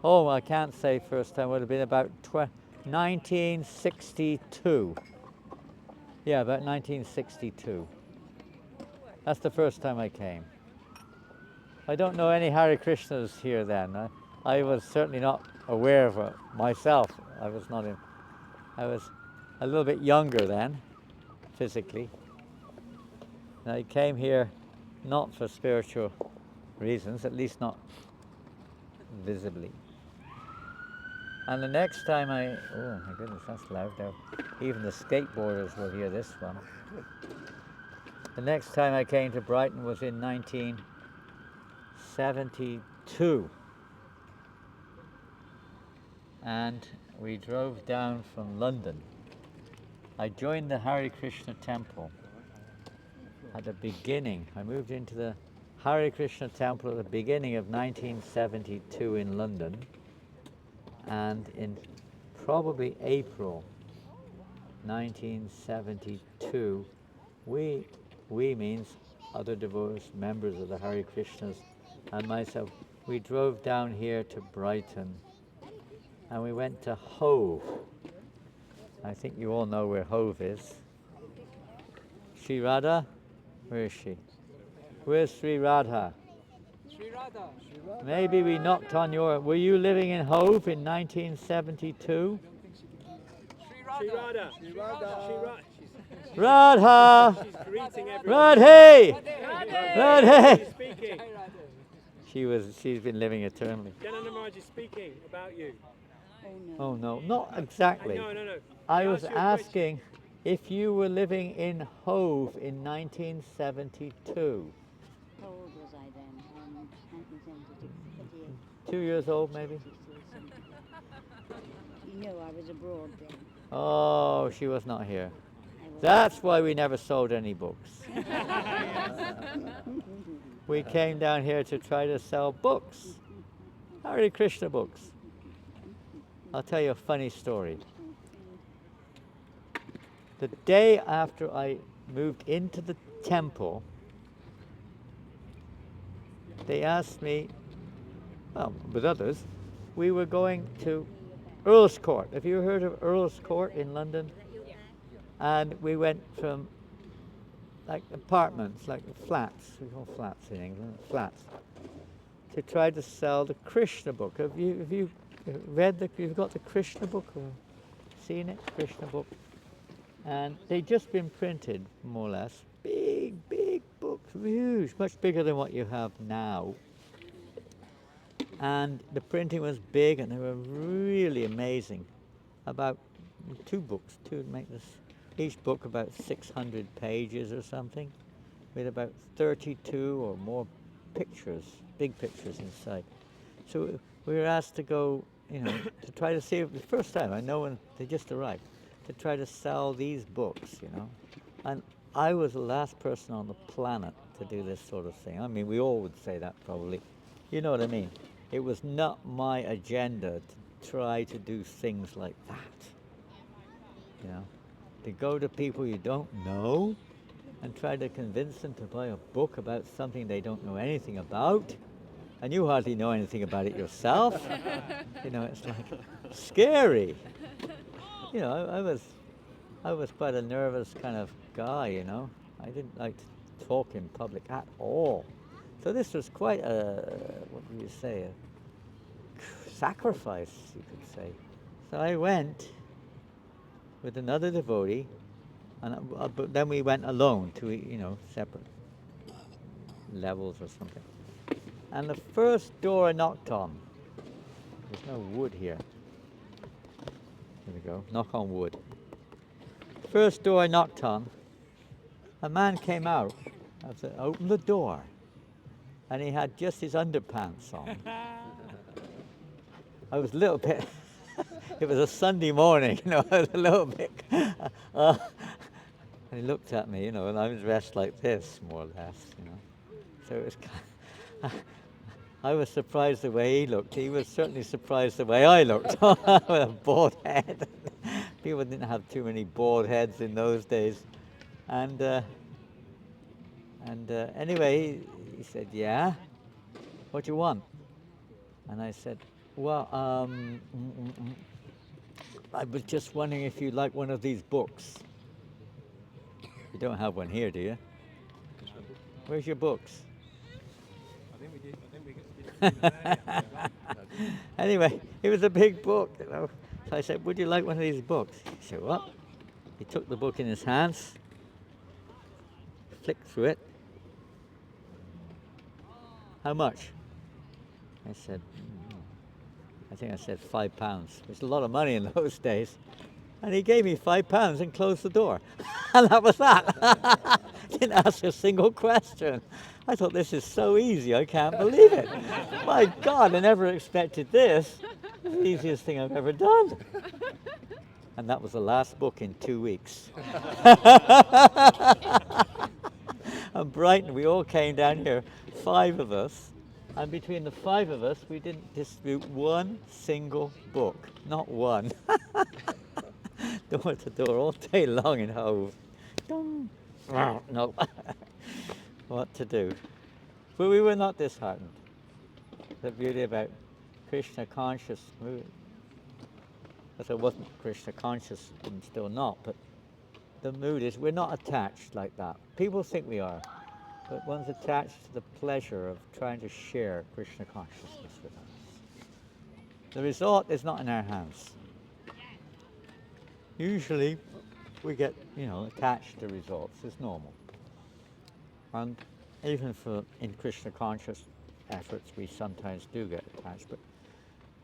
Oh, I can't say first time. Would have been about 1962. Yeah, about 1962. That's the first time I came. I don't know any Hare Krishnas here then. I was certainly not aware of it myself. I was not in. I was a little bit younger then, physically. And I came here not for spiritual reasons, at least not visibly. And the next time oh my goodness, that's loud now. Even the skateboarders will hear this one. The next time I came to Brighton was in 1972. And we drove down from London. I joined the Hare Krishna temple at the beginning. I moved into the Hare Krishna temple at the beginning of 1972 in London. And in probably April 1972, we means other devotees, members of the Hare Krishnas, and myself, we drove down here to Brighton and we went to Hove. I think you all know where Hove is. Sri Radha? Where is she? Where's Sri Radha? Sri Radha. Maybe we knocked on your... Were you living in Hove in 1972? Sri Radha. Sri Radha. Radha! She's greeting everyone. Radhe! Radhe! She's speaking. She's been living eternally. Janana Maharaj is speaking about you. Oh no, not exactly. No. I He was asked you a question. asking if you were living in Hove in 1972. How old was I then? 1972. 2 years old, maybe? You know I was abroad then. Oh, she was not here. I was That's why we never sold any books. We came down here to try to sell books, Hare Krishna books. I'll tell you a funny story. The day after I moved into the temple, they asked me, well, with others, we were going to Earl's Court. Have you heard of Earl's Court in London? And we went from like apartments, like flats, we call flats in England, flats, to try to sell the Krishna book. Have you read you've got the Krishna book or seen it, Krishna book? And they'd just been printed, more or less, big books, huge, much bigger than what you have now. And the printing was big and they were really amazing. About two books, to make this, each book about 600 pages or something, with about 32 or more pictures, big pictures inside. So we were asked to go, to try to see it the first time. I know when they just arrived, to try to sell these books, And I was the last person on the planet to do this sort of thing. I mean, we all would say that probably. You know what I mean? It was not my agenda to try to do things like that. To go to people you don't know and try to convince them to buy a book about something they don't know anything about, and you hardly know anything about it yourself. It's like scary. I was quite a nervous kind of guy. I didn't like to talk in public at all. So this was quite what do you say, a sacrifice, you could say. So I went with another devotee, but then we went alone to, separate levels or something. And the first door I knocked on, there's no wood here. Here we go, knock on wood. First door I knocked on, a man came out. I said, open the door. And he had just his underpants on. I was a little bit, it was a Sunday morning, I was a little bit, and he looked at me, and I was dressed like this, more or less, So it was I was surprised the way he looked. He was certainly surprised the way I looked, with a bald head. People didn't have too many bald heads in those days. And anyway, he said, yeah, what do you want? And I said, Well, I was just wondering if you'd like one of these books. You don't have one here, do you? Where's your books? I think we did. I think we did them earlier. Anyway, it was a big book, you know. So I said, would you like one of these books? He said, what? He took the book in his hands, flicked through it. How much? I said, I think I said £5, which is a lot of money in those days. And he gave me £5 and closed the door. And that was that. Didn't ask a single question. I thought, this is so easy, I can't believe it. My God, I never expected this. It's the easiest thing I've ever done. And that was the last book in 2 weeks. And Brighton, we all came down here, 5 of us. And between the 5 of us, we didn't distribute one single book. Not one. Door to door all day long in Hove. No. What to do? But we were not disheartened. The beauty about Krishna conscious mood. If I wasn't Krishna conscious, I'm still not, but the mood is we're not attached like that. People think we are, but one's attached to the pleasure of trying to share Krishna consciousness with us. The result is not in our hands. Usually we get, attached to results. It's normal. And even in Krishna conscious efforts, we sometimes do get attached. But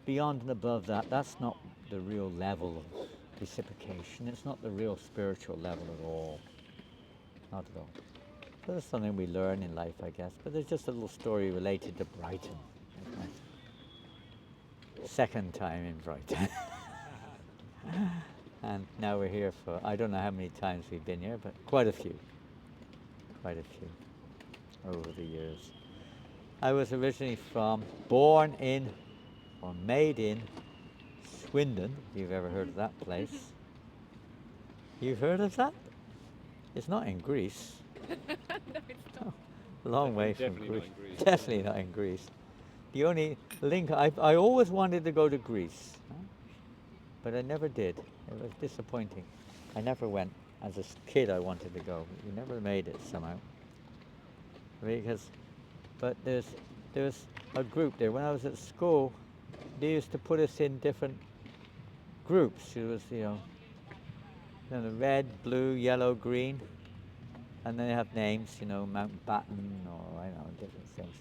beyond and above that, that's not the real level of reciprocation. It's not the real spiritual level at all. Not at all. So that's something we learn in life, I guess. But there's just a little story related to Brighton. Second time in Brighton. And now we're here for, I don't know how many times we've been here, but quite a few. Quite a few over the years. I was originally born in, or made in, Swindon, if you've ever heard of that place. You've heard of that? It's not in Greece. No, it's not. Long way from Definitely Greece. not in Greece. Definitely not in Greece. The only link, I always wanted to go to Greece, but I never did. It was disappointing. I never went. As a kid I wanted to go, but we never made it somehow. But there's a group there. When I was at school, they used to put us in different groups. It was, the red, blue, yellow, green. And then they have names, Mountbatten or, different things.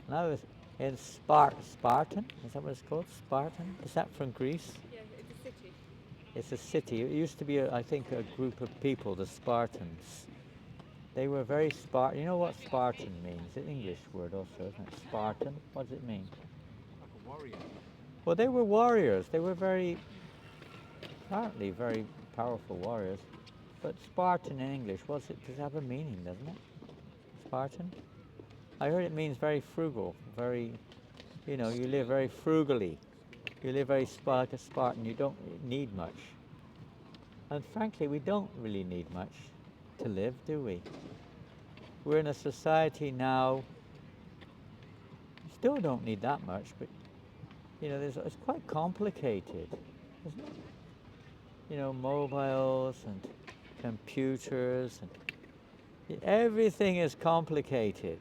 And I was in Spartan, is that what it's called? Spartan? Is that from Greece? Yeah, it's a city. It's a city. It used to be, I think, a group of people, the Spartans. They were very Spartan. You know what Spartan means? It's an English word also, isn't it? Spartan? What does it mean? Like a warrior. Well, they were warriors. They were apparently very powerful warriors. But Spartan in English, does it have a meaning, doesn't it? Spartan? I heard it means very frugal, very, you live very frugally. You live very like a Spartan, you don't need much. And frankly, we don't really need much to live, do we? We're in a society now, still don't need that much, but, it's quite complicated, isn't it? Mobiles and computers, and everything is complicated.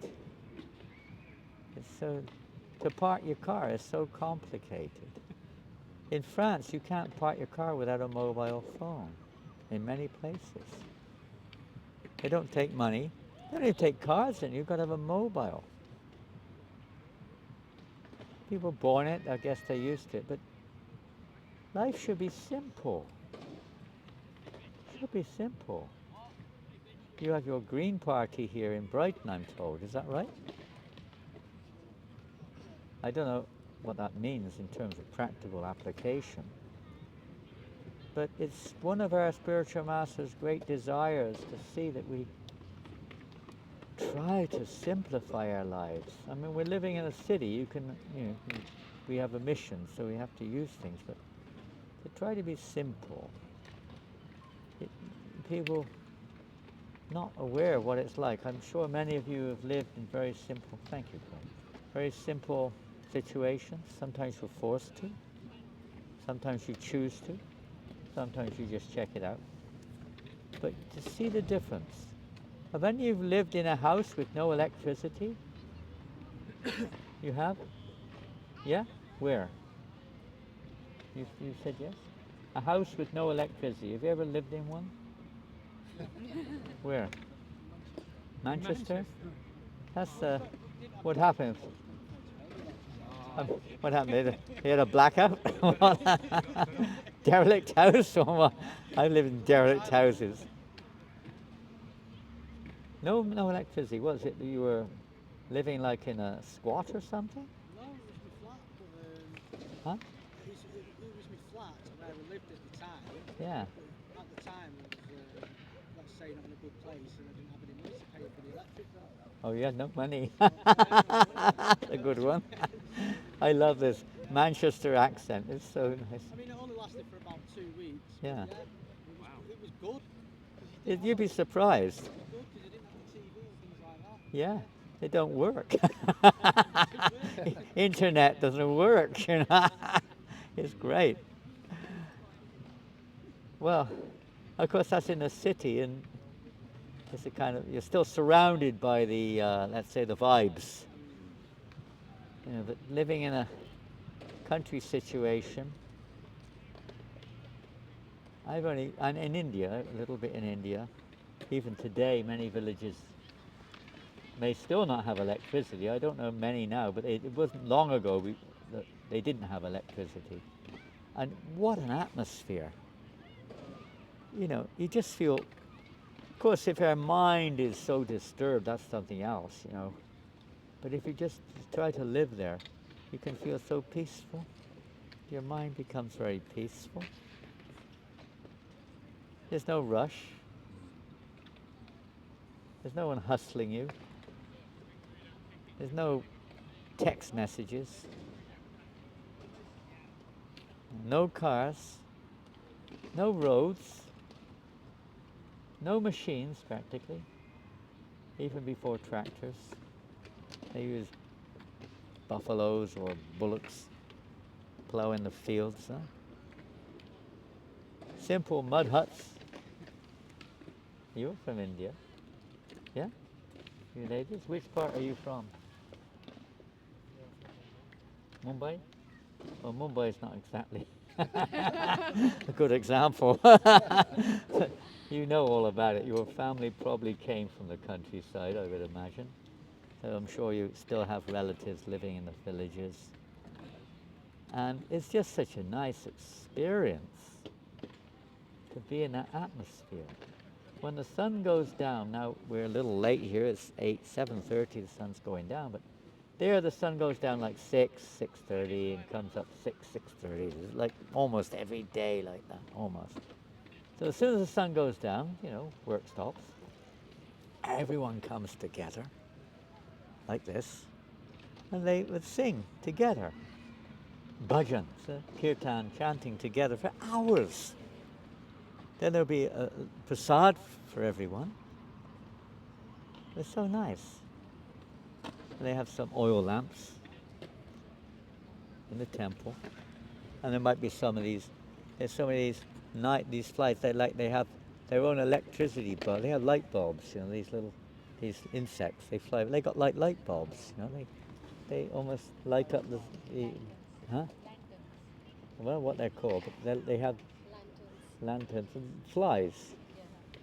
It's so, to park your car is so complicated. In France, you can't park your car without a mobile phone in many places. They don't take money. They don't even take cards in. You've got to have a mobile. People born it, I guess they're used to it, but life should be simple. It should be simple. You have your Green Party here in Brighton, I'm told. Is that right? I don't know what that means in terms of practical application. But it's one of our spiritual masters' great desires to see that we try to simplify our lives. I mean, we're living in a city. We have a mission, so we have to use things, but to try to be simple. People not aware of what it's like. I'm sure many of you have lived in very simple, thank you, Paul, very simple situations. Sometimes you're forced to. Sometimes you choose to. Sometimes you just check it out. But to see the difference. Have any of you lived in a house with no electricity? You have? Yeah? Where? You said yes? A house with no electricity. Have you ever lived in one? Where? Manchester? That's what happened. What happened? They had a blackout? Derelict house? Or what? I live in derelict houses. No, no electricity. Was it you were living like in a squat or something? No, it was my flat, but Huh? it was my flat where we lived at the time. Yeah. At the time, I was, let's say, not in a good place, and I didn't have any money to pay for the electric bill. Oh, you had no money. A good one. I love this Manchester accent. It's so nice. I mean, it only lasted for about 2 weeks. but Yeah. it was good. 'cause You'd be surprised. It was good because you didn't have the TV and things like that. Yeah, it don't work. Internet doesn't work, you know. It's great. Well, of course that's in a city, and it's a kind of you're still surrounded by the let's say the vibes. You know, but living in a country situation. And in India, a little bit in India, even today, many villages may still not have electricity. I don't know many now, but it wasn't long ago that they didn't have electricity. And what an atmosphere. You know, you just feel, of course, if our mind is so disturbed, that's something else, you know. But if you just try to live there, you can feel so peaceful. Your mind becomes very peaceful. There's no rush. There's no one hustling you. There's no text messages. No cars. No roads. No machines, practically. Even before tractors. They use buffaloes or bullocks plowing the fields. Huh? Simple mud huts. You're from India. Yeah? You ladies? Which part are you from? Mumbai? Well, Mumbai is not exactly a good example. But you know all about it. Your family probably came from the countryside, I would imagine. So I'm sure you still have relatives living in the villages. And it's just such a nice experience to be in that atmosphere. When the sun goes down, now we're a little late here, it's 7:30 the sun's going down, but there the sun goes down like 6:30 and comes up 6:30. It's like almost every day like that, almost. So as soon as the sun goes down, you know, work stops. Everyone comes together like this, and they would sing together. Bhajans, kirtan, chanting together for hours. Then there'll be a prasad for everyone. It's so nice. They have some oil lamps in the temple, and there might be some of these. There's some of these flights. They have their own electricity bulb. They have light bulbs. You know, these insects. They fly. They got like light bulbs. You know, they almost light up the huh? Well, what they're called. But they have lanterns and flies.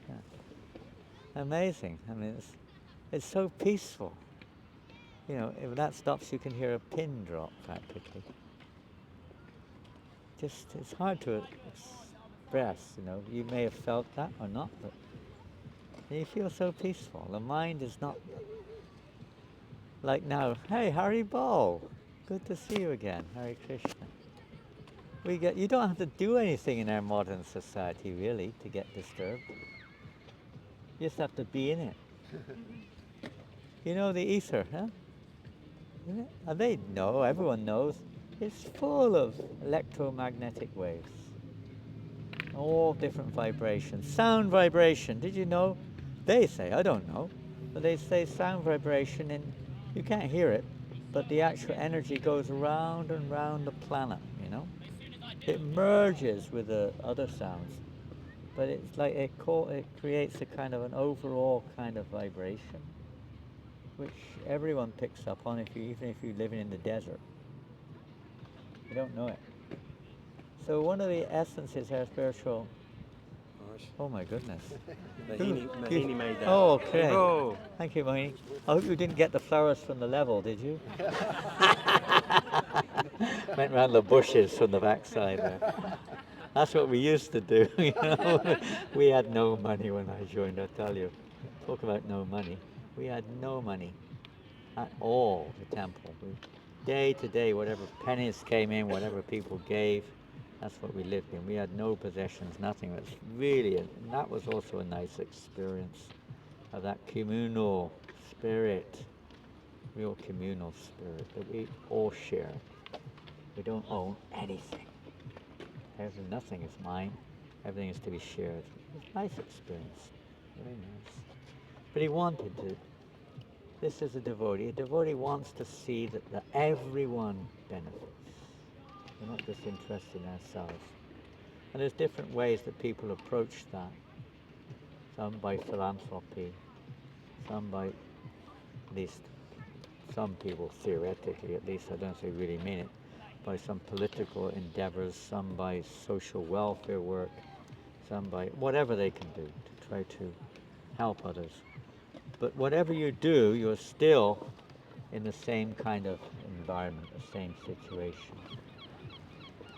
Yeah. Amazing. I mean, it's so peaceful. You know, if that stops, you can hear a pin drop practically. Just, it's hard to express, you know. You may have felt that or not, but you feel so peaceful. The mind is not like now, hey, Hari Bol, good to see you again, Hare Krishna. You don't have to do anything in our modern society, really, to get disturbed. You just have to be in it. You know the ether, huh? They know, everyone knows. It's full of electromagnetic waves. All different vibrations. Sound vibration, did you know? They say, I don't know, but they say sound vibration, and you can't hear it, but the actual energy goes round and round the planet, you know? It merges with the other sounds, but it's like it creates a kind of an overall kind of vibration, which everyone picks up on even if you're living in the desert. You don't know it. So one of the essences of spiritual. Nice. Oh my goodness. Mahini made that. Oh, okay. Oh. Thank you, Mohini. I hope you didn't get the flowers from the level, did you? Went round the bushes from the backside there. That's what we used to do, you know. We had no money when I joined, I tell you. Talk about no money. We had no money at all, the temple. Day to day, whatever pennies came in, whatever people gave, that's what we lived in. We had no possessions, nothing. It was really, and that was also a nice experience of that communal spirit, real communal spirit that we all share. We don't own anything. Nothing is mine. Everything is to be shared. It's a nice experience. Very nice. But he wanted to. This is a devotee. A devotee wants to see that everyone benefits. We're not just interested in ourselves. And there's different ways that people approach that. Some by philanthropy, some by, at least some people theoretically, at least I don't say really mean it, by some political endeavors, some by social welfare work, some by whatever they can do to try to help others. But whatever you do, you're still in the same kind of environment, the same situation.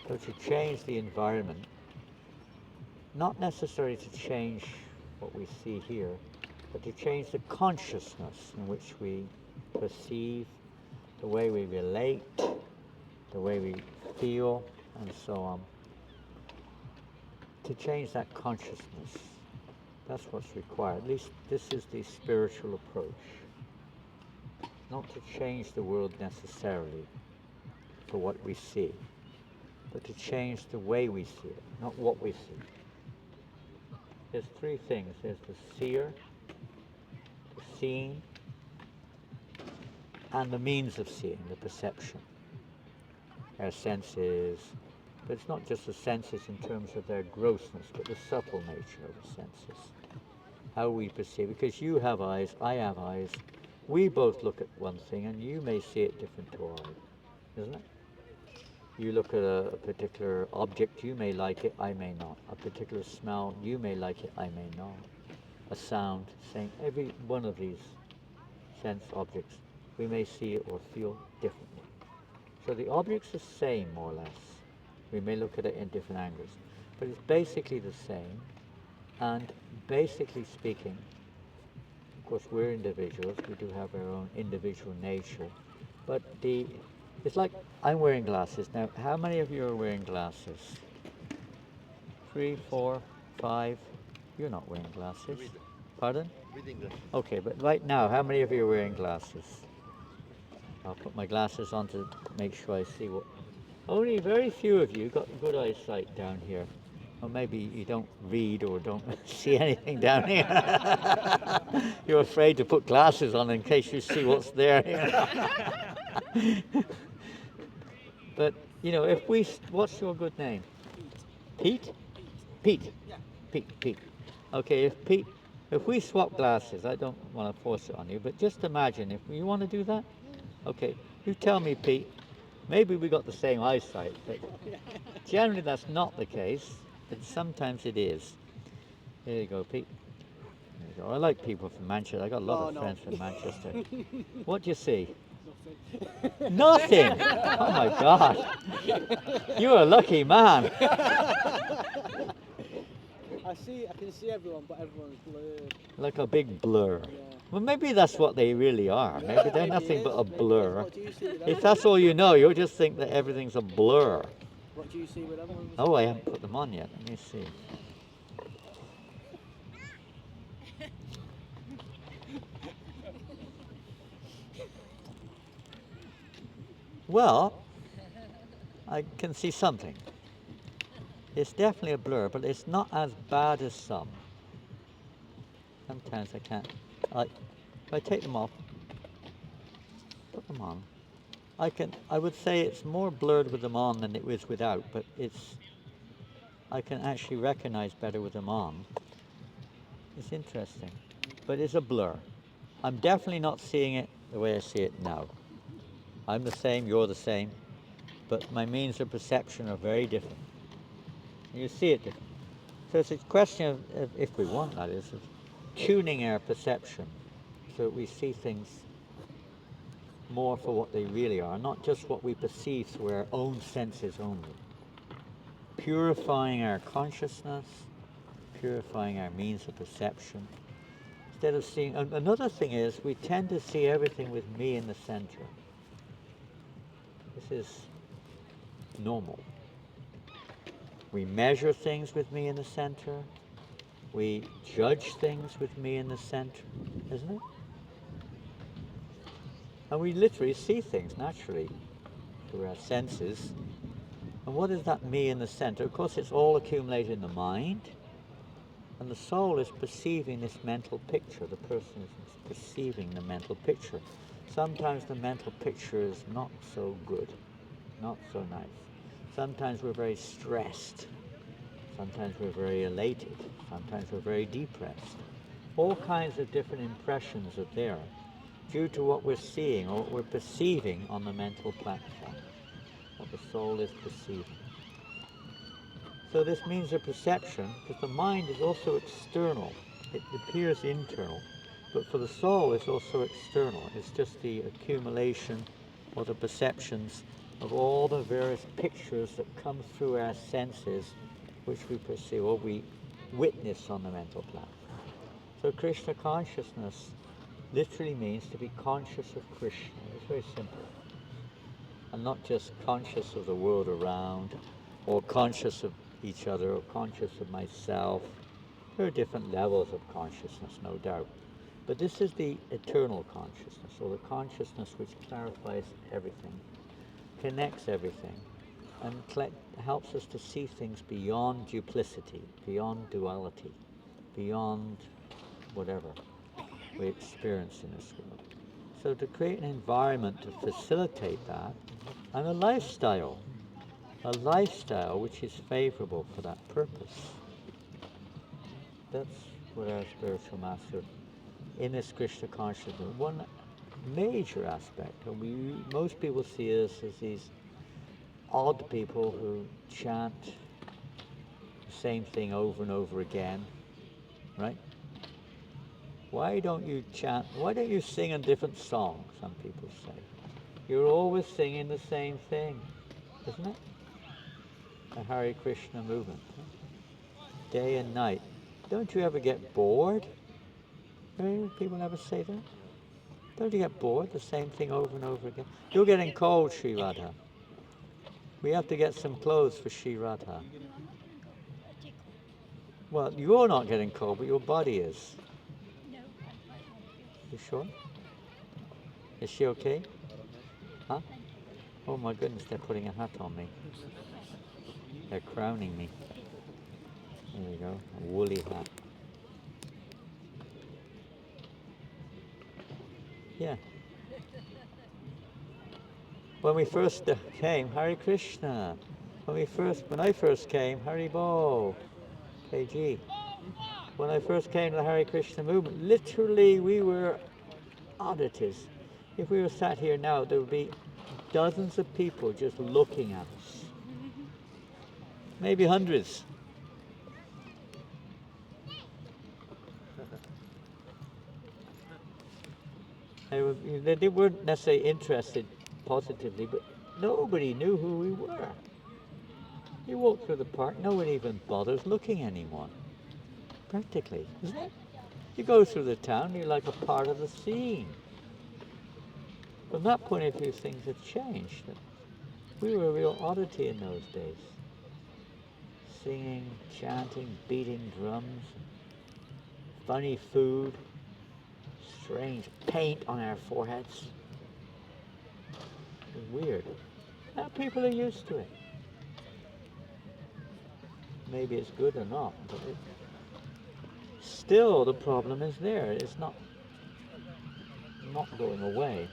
So to change the environment, not necessarily to change what we see here, but to change the consciousness in which we perceive, the way we relate, the way we feel, and so on. To change that consciousness, that's what's required. At least this is the spiritual approach. Not to change the world necessarily for what we see, but to change the way we see it, not what we see. There's three things. There's the seer, the seeing, and the means of seeing, the perception. Our senses, but it's not just the senses in terms of their grossness, but the subtle nature of the senses. How we perceive, because you have eyes, I have eyes, we both look at one thing and you may see it different to our eye, isn't it? You look at a particular object, you may like it, I may not. A particular smell, you may like it, I may not. A sound, same, every one of these sense objects, we may see it or feel differently. So the object's the same, more or less. We may look at it in different angles, but it's basically the same. And basically speaking, of course, we're individuals. We do have our own individual nature, but it's like I'm wearing glasses now. How many of you are wearing glasses? 3, 4, 5. You're not wearing glasses. Pardon? Reading glasses. Okay, but right now, how many of you are wearing glasses? I'll put my glasses on to make sure I see what. Only very few of you got good eyesight down here. Or maybe you don't read or don't see anything down here. You're afraid to put glasses on in case you see what's there. But, you know, what's your good name? Pete? Pete? Yeah. Pete. Okay, if we swap glasses, I don't want to force it on you, but just imagine if you want to do that. Okay, you tell me, Pete. Maybe we got the same eyesight, but generally that's not the case. But sometimes it is. There you go, Pete. There you go. I like people from Manchester. I got a lot of friends from Manchester. What do you see? Nothing. Oh my God. You're a lucky man. I can see everyone, but everyone's blurred. Like a big blur. Yeah. Well, maybe that's what they really are. Maybe they're Maybe nothing it but is, a maybe it is. blur. What do you see with If them? that's all you know, you'll just think that everything's a blur. What do you see with them? Oh, I haven't put them on yet. Let me see. Well, I can see something. It's definitely a blur, but it's not as bad as some. Sometimes I can't. If I take them off, put them on, I would say it's more blurred with them on than it is without, but I can actually recognize better with them on. It's interesting, but it's a blur. I'm definitely not seeing it the way I see it now. I'm the same, you're the same, but my means of perception are very different. You see it different. So it's a question of if we want that is, of tuning our perception so that we see things more for what they really are, not just what we perceive through our own senses only. Purifying our consciousness, purifying our means of perception. Instead of seeing, another thing is we tend to see everything with me in the center. This is normal. We measure things with me in the center. We judge things with me in the center, isn't it? And we literally see things naturally through our senses. And what is that me in the center? Of course, it's all accumulated in the mind. And the soul is perceiving this mental picture. The person is perceiving the mental picture. Sometimes the mental picture is not so good, not so nice. Sometimes we're very stressed. Sometimes we're very elated. Sometimes we're very depressed. All kinds of different impressions are there due to what we're seeing or what we're perceiving on the mental platform, what the soul is perceiving. So this means a perception, because the mind is also external. It appears internal, but for the soul it's also external. It's just the accumulation or the perceptions of all the various pictures that come through our senses, which we perceive or we witness on the mental platform. So Krishna consciousness literally means to be conscious of Krishna. It's very simple. And not just conscious of the world around, or conscious of each other, or conscious of myself. There are different levels of consciousness, no doubt. But this is the eternal consciousness, or the consciousness which clarifies everything, connects everything, and helps us to see things beyond duplicity, beyond duality, beyond whatever we experience in this world. So to create an environment to facilitate that, and a lifestyle which is favorable for that purpose. That's what our spiritual master, in this Krishna consciousness, one major aspect, and most people see us as these odd people who chant the same thing over and over again, right? Why don't you sing a different song, some people say. You're always singing the same thing, isn't it? The Hare Krishna movement, day and night. Don't you ever get bored? Right? People ever say that? Don't you get bored, the same thing over and over again? You're getting cold, Sri Radha. We have to get some clothes for Sri Radha. Well, you're not getting cold, but your body is. You sure? Is she okay? Huh? Oh my goodness, they're putting a hat on me. They're crowning me. There we go, a woolly hat. Yeah. When we first came, Hare Krishna. When I first came, Hare Bol, KG. When I first came to the Hare Krishna movement, literally we were oddities. If we were sat here now, there would be dozens of people just looking at us. Maybe hundreds. They weren't necessarily interested positively, but nobody knew who we were. You walk through the park, no one even bothers looking anymore. Practically, isn't it? You go through the town, you're like a part of the scene. From that point of view, things have changed. We were a real oddity in those days. Singing, chanting, beating drums, funny food, strange paint on our foreheads. It was weird. Now people are used to it. Maybe it's good or not, but still the problem is there. It's not going away.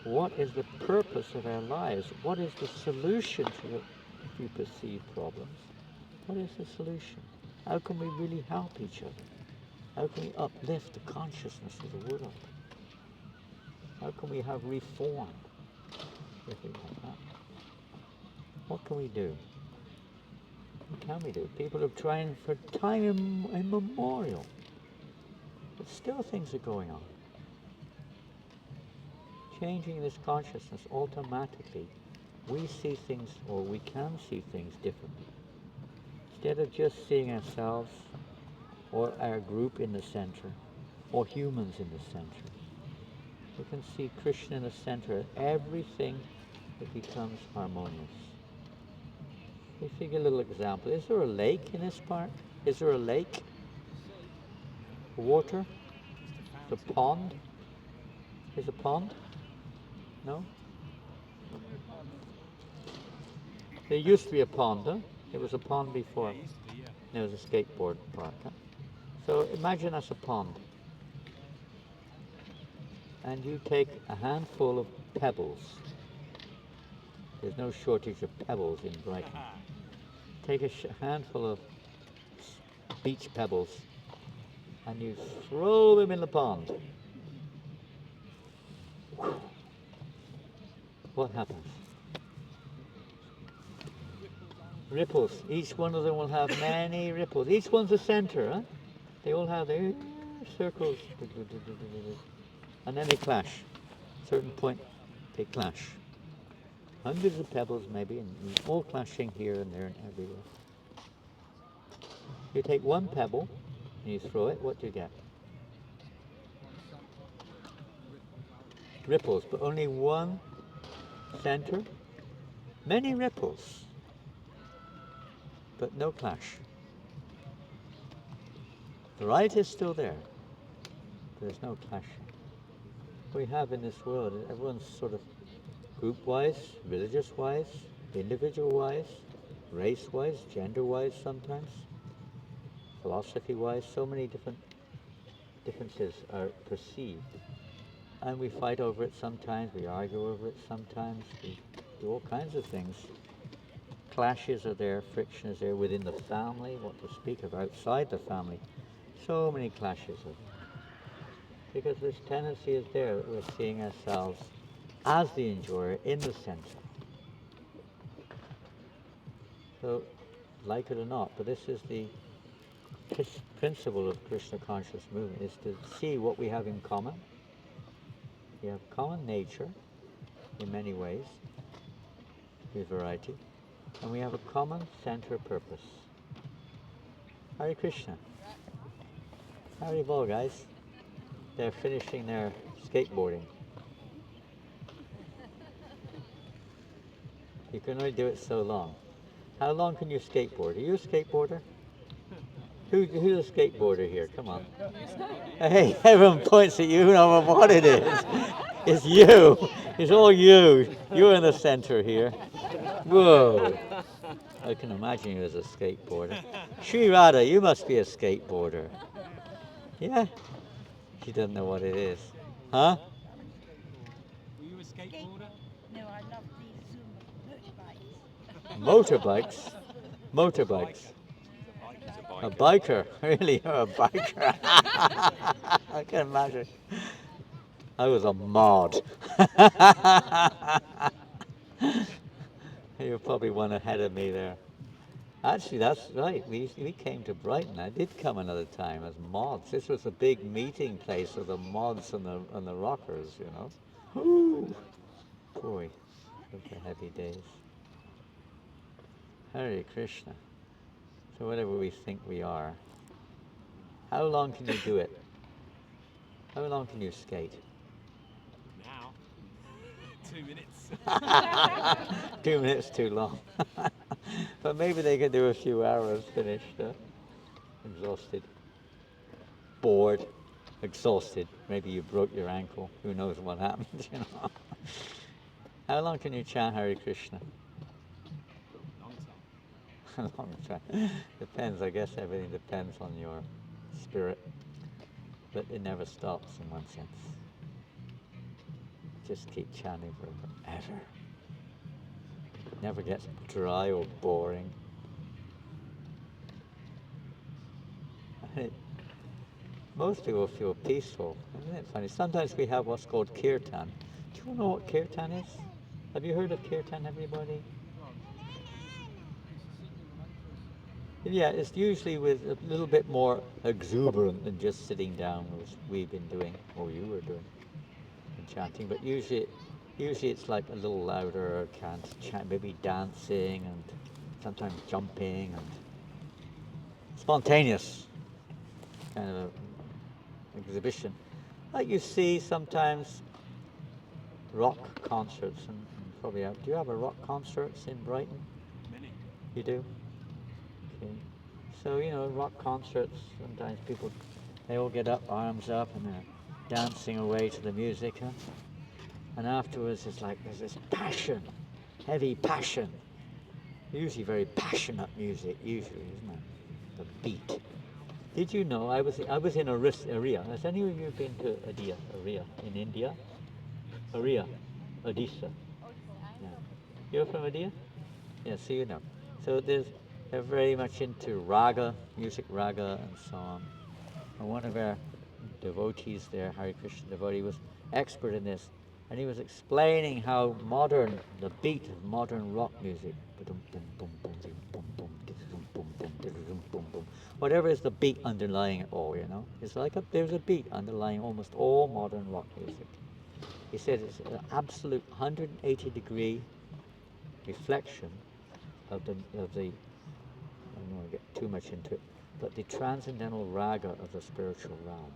What is the purpose of our lives? What is the solution to the, if you perceive problems? What is the solution? How can we really help each other? How can we uplift the consciousness of the world? How can we have reform, if we want that? What can we do? What can we do? People have tried for time immemorial, but still things are going on. Changing this consciousness automatically, we see things, or we can see things differently. Instead of just seeing ourselves or our group in the center, or humans in the center, we can see Krishna in the center. Everything it becomes harmonious. We figure a little example. Is there a lake in this park? Is there a lake? Water? The pond? Is a pond? No? There used to be a pond, huh? It was a pond before. Yeah, it used to be, yeah. There was a skateboard park, huh? So imagine that's a pond. And you take a handful of pebbles. There's no shortage of pebbles in Brighton. Take a handful of beach pebbles and you throw them in the pond. What happens? Ripples. Each one of them will have many ripples. Each one's a center, huh? They all have their circles. And then they clash. At a certain point, they clash. Hundreds of pebbles maybe, and all clashing here and there and everywhere. You take one pebble and you throw it, what do you get? Ripples, but only one center. Many ripples, but no clash. The right is still there. There's no clashing. We have in this world, everyone's sort of group-wise, religious-wise, individual-wise, race-wise, gender-wise sometimes, philosophy-wise, so many different differences are perceived. And we fight over it sometimes, we argue over it sometimes, we do all kinds of things. Clashes are there, friction is there within the family, what to speak of outside the family. So many clashes are there. Because this tendency is there that we're seeing ourselves as the enjoyer in the center. So, like it or not, but this is the principle of Krishna conscious movement, is to see what we have in common. We have common nature in many ways, with variety, and we have a common center purpose. Hare Krishna. Hare Bol, guys. They're finishing their skateboarding. You can only do it so long. How long can you skateboard? Are you a skateboarder? Who's a skateboarder here? Come on. Hey, everyone points at you, no matter what it is. It's you. It's all you. You're in the center here. Whoa. I can imagine you as a skateboarder. Sri Radha, you must be a skateboarder. Yeah? She doesn't know what it is. Huh? Were you a skateboarder? No, I love these motorbikes. Motorbikes? Motorbikes. He's a biker. A biker? Really? You're a biker? I can imagine. I was a mod. You're probably one ahead of me there. Actually, that's right. We came to Brighton. I did come another time as mods. This was a big meeting place of the mods and the rockers, you know. Ooh. Boy, those were heavy days. Hare Krishna. So whatever we think we are, how long can you do it? How long can you skate? Now, 2 minutes. 2 minutes too long. But maybe they could do a few hours finished. Exhausted. Bored. Exhausted. Maybe you broke your ankle. Who knows what happened, you know. How long can you chant Hare Krishna? Long time. A long time. Depends, I guess everything depends on your spirit. But it never stops in one sense. just keep chanting forever. Never gets dry or boring. Most people feel peaceful. Isn't it funny? Sometimes we have what's called kirtan. Do you know what kirtan is? Have you heard of kirtan, everybody? Yeah, it's usually with a little bit more exuberant than just sitting down, as we've been doing, or you were doing, and chanting. But usually it's like a little louder, maybe dancing and sometimes jumping and spontaneous kind of exhibition. Like you see sometimes rock concerts, and probably do you have a rock concerts in Brighton? Many. You do? Okay. So, rock concerts, sometimes people, they all get up, arms up, and they're dancing away to the music. Huh? And afterwards, it's like there's this passion, heavy passion. Usually very passionate music, usually, isn't it? The beat. Did you know I was in Aria? Has any of you been to Aria in India? Aria, Odisha. Yeah. You're from Adia? Yeah, so you know. So they're very much into raga, music raga, and so on. And one of our devotees there, Hare Krishna devotee, was expert in this, and he was explaining how the beat of modern rock music, whatever is the beat underlying it all, it's like there's a beat underlying almost all modern rock music. He said it's an absolute 180-degree reflection of the I don't want to get too much into it, but the transcendental raga of the spiritual realm,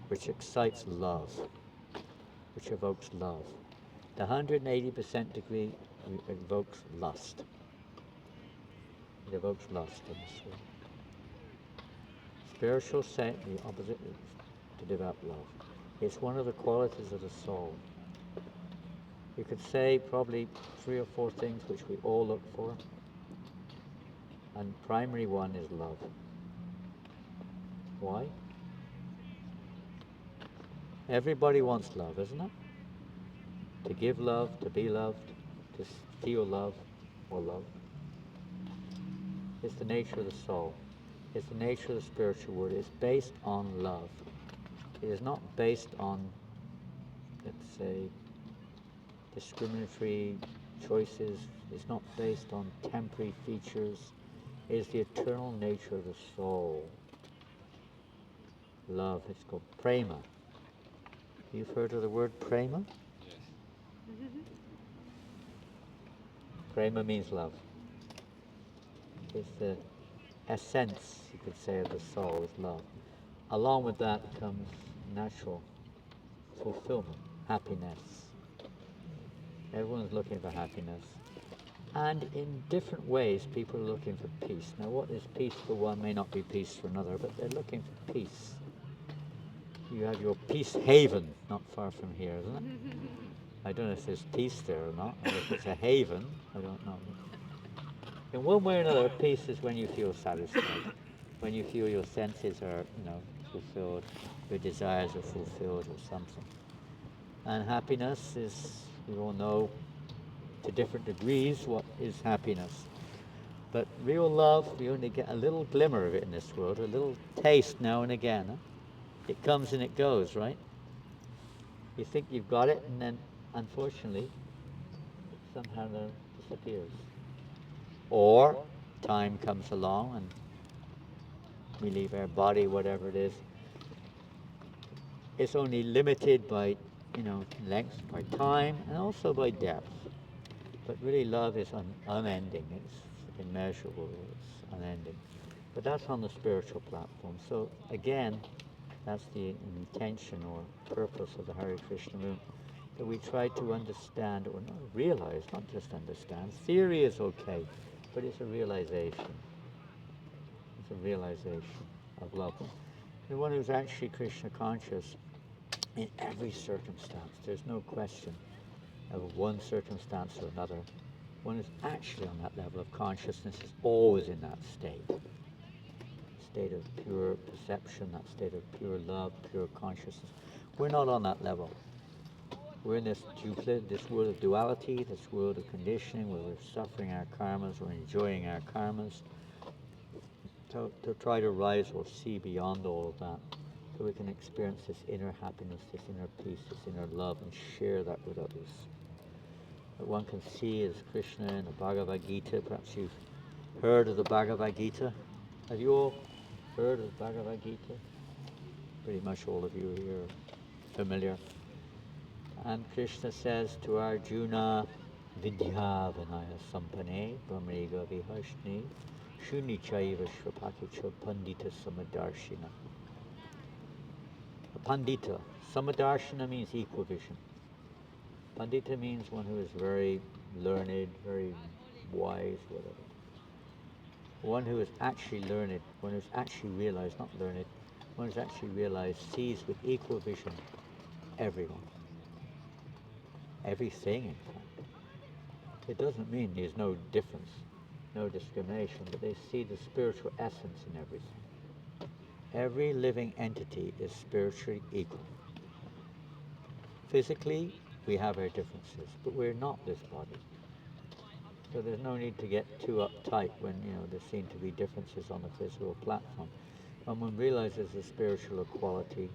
which excites love, which evokes love. The 180% degree evokes lust. It evokes lust in the soul. Spiritual saint, the opposite is to develop love. It's one of the qualities of the soul. You could say probably 3 or 4 things which we all look for. And primary one is love. Why? Everybody wants love, isn't it? To give love, to be loved, to feel love or love. It's the nature of the soul. It's the nature of the spiritual world. It's based on love. It is not based on, let's say, discriminatory choices. It's not based on temporary features. It is the eternal nature of the soul. Love, it's called prema. You've heard of the word prema? Yes. Prema means love. It's the essence, you could say, of the soul is love. Along with that comes natural fulfillment, happiness. Everyone's looking for happiness. And in different ways, people are looking for peace. Now, what is peace for one may not be peace for another, but they're looking for peace. You have your peace haven not far from here, isn't it? I don't know if there's peace there or not, or if it's a haven, I don't know. In one way or another, peace is when you feel satisfied, when you feel your senses are, fulfilled, your desires are fulfilled or something. And happiness is, we all know, to different degrees, what is happiness. But real love, we only get a little glimmer of it in this world, a little taste now and again. Huh? It comes and it goes, right? You think you've got it, and then, unfortunately, it somehow disappears. Or time comes along and we leave our body, whatever it is. It's only limited by, length, by time, and also by depth. But really love is unending. It's immeasurable. It's unending. But that's on the spiritual platform. So again, that's the intention or purpose of the Hare Krishna movement, that we try to understand or not realize, not just understand. Theory is okay, but it's a realization. It's a realization of love. The one who's actually Krishna conscious in every circumstance, there's no question of one circumstance or another. One is actually on that level of consciousness, is always in that state of pure perception, that state of pure love, pure consciousness. We're not on that level. We're in this this world of duality, this world of conditioning, where we're suffering our karmas, we're enjoying our karmas. To try to rise or see beyond all of that, so we can experience this inner happiness, this inner peace, this inner love, and share that with others. That one can see as Krishna in the Bhagavad Gita. Perhaps you've heard of the Bhagavad Gita. Have you all heard of the Bhagavad Gita? Pretty much all of you here are familiar. And Krishna says to Arjuna, Vidya Vinaya Sampane Brahmega Vihashni Shuni Chaiva Shrapakicha Pandita Samadarshina. A Pandita. Samadarshina means equal vision. Pandita means one who is very learned, very wise, whatever. One who is actually learned, one who's actually realized, not learned, one who's actually realized, sees with equal vision everyone. Everything, in fact. It doesn't mean there's no difference, no discrimination, but they see the spiritual essence in everything. Every living entity is spiritually equal. Physically, we have our differences, but we're not this body. So there's no need to get too uptight when, there seem to be differences on the physical platform. When one realizes the spiritual equality,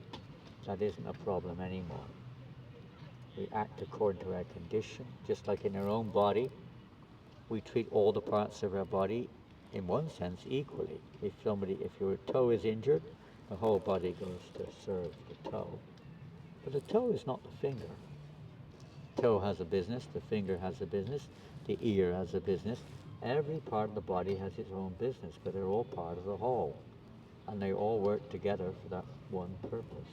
that isn't a problem anymore. We act according to our condition, just like in our own body. We treat all the parts of our body, in one sense, equally. If your toe is injured, the whole body goes to serve the toe. But the toe is not the finger. The toe has a business, the finger has a business, the ear has a business. Every part of the body has its own business, but they're all part of the whole. And they all work together for that one purpose.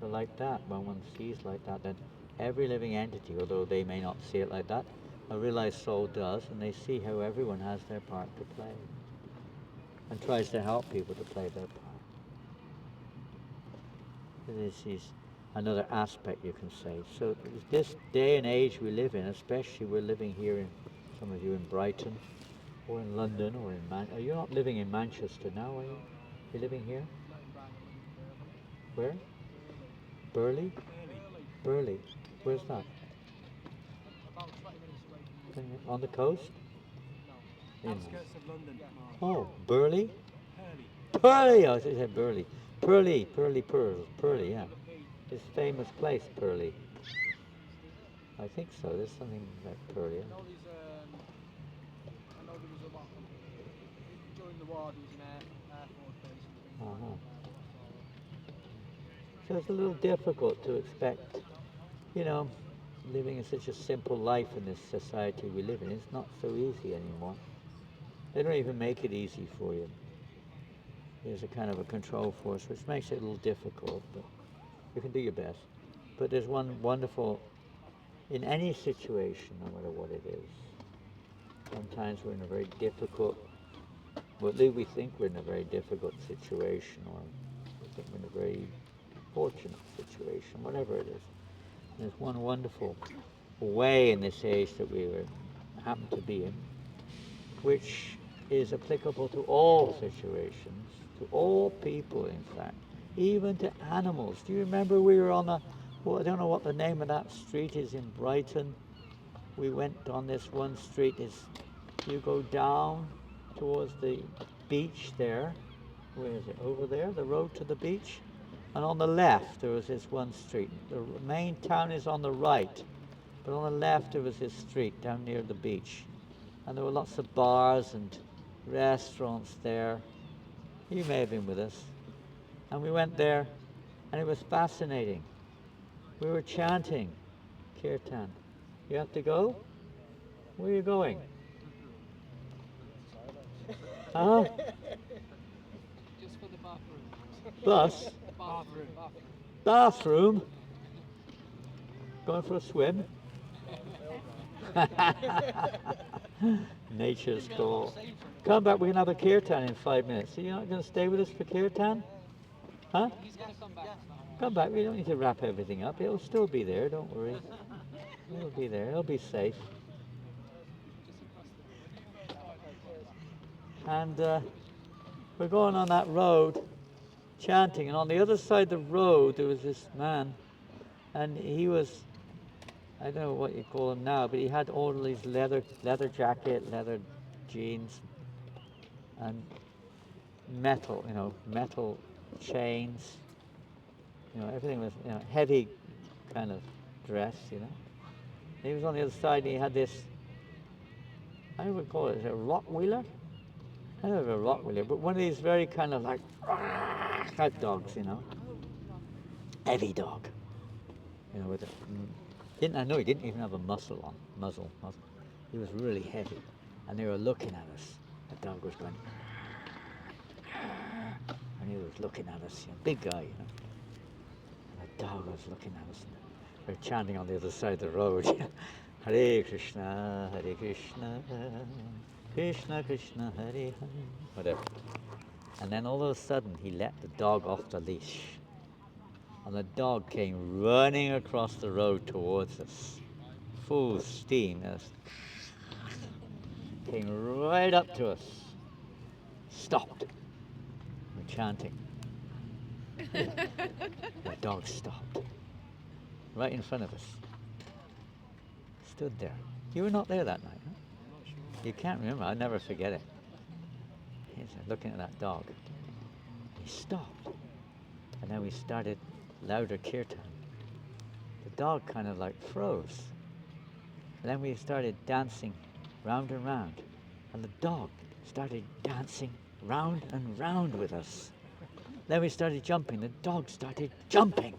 So like that, when one sees like that, then every living entity, although they may not see it like that, a realized soul does, and they see how everyone has their part to play and tries to help people to play their part. This is another aspect, you can say. So this day and age we live in, especially we're living here, in some of you in Brighton, or in London, or in Manchester. You're not living in Manchester now, are you? You're living here? Where? Burley? Burley. Where's that? About 20 minutes away from On the coast? Outskirts of London. Oh, Burley? Hurley. Purley! I said Burley. Purley, Purley, yeah. This famous place, Purley. I think so. There's something like Purley. I know there was a lot during the war. There was an air force base and things like that. So it's a little difficult to expect, living in such a simple life in this society we live in. It's not so easy anymore. They don't even make it easy for you. There's a kind of a control force, which makes it a little difficult, but you can do your best. But there's one wonderful, in any situation, no matter what it is, sometimes we're in a very difficult, well, at least we think we're in a very difficult situation, or we think we're in a very fortunate situation, whatever it is. There's one wonderful way in this age that we happen to be in, which is applicable to all situations, to all people, in fact, even to animals. Do you remember we were on I don't know what the name of that street is in Brighton. We went on this one street. You go down towards the beach there. Where is it? Over there, the road to the beach. And on the left, there was this one street. The main town is on the right, but on the left, there was this street down near the beach. And there were lots of bars and restaurants there. You may have been with us. And we went there, and it was fascinating. We were chanting, Kirtan. You have to go? Where are you going? Huh? Just for the bathroom. Bus? Bathroom? Going for a swim? Nature's call. Come back, we can have a kirtan in 5 minutes. So you're not going to stay with us for kirtan? Huh? He's going to come back. Come back, we don't need to wrap everything up. It'll still be there, don't worry. It'll be there, it'll be safe. And we're going on that road, chanting, and on the other side of the road there was this man, and he was I don't know what you call him now, but he had all these leather jacket, leather jeans, and metal, metal chains. Everything was, heavy kind of dress. He was on the other side, and he had this, I would call it a Rottweiler. I don't know if a Rottweiler, but one of these very kind of like type dogs. Heavy dog. With a, I know he didn't even have a muzzle. He was really heavy, and they were looking at us. The dog was going, and he was looking at us. Big guy. And the dog was looking at us. We're chanting on the other side of the road. Hare Krishna, Krishna Krishna, Hare Hare, whatever. And then all of a sudden, he let the dog off the leash. And the dog came running across the road towards us, full steam. Came right up to us, stopped. We're chanting. The dog stopped, right in front of us. Stood there. You were not there that night, huh? I'm not sure. You can't remember. I'll never forget it. He's looking at that dog. He stopped, and then we started louder kirtan. The dog kind of like froze. And then we started dancing round and round, and the dog started dancing round and round with us. Then we started jumping. The dog started jumping.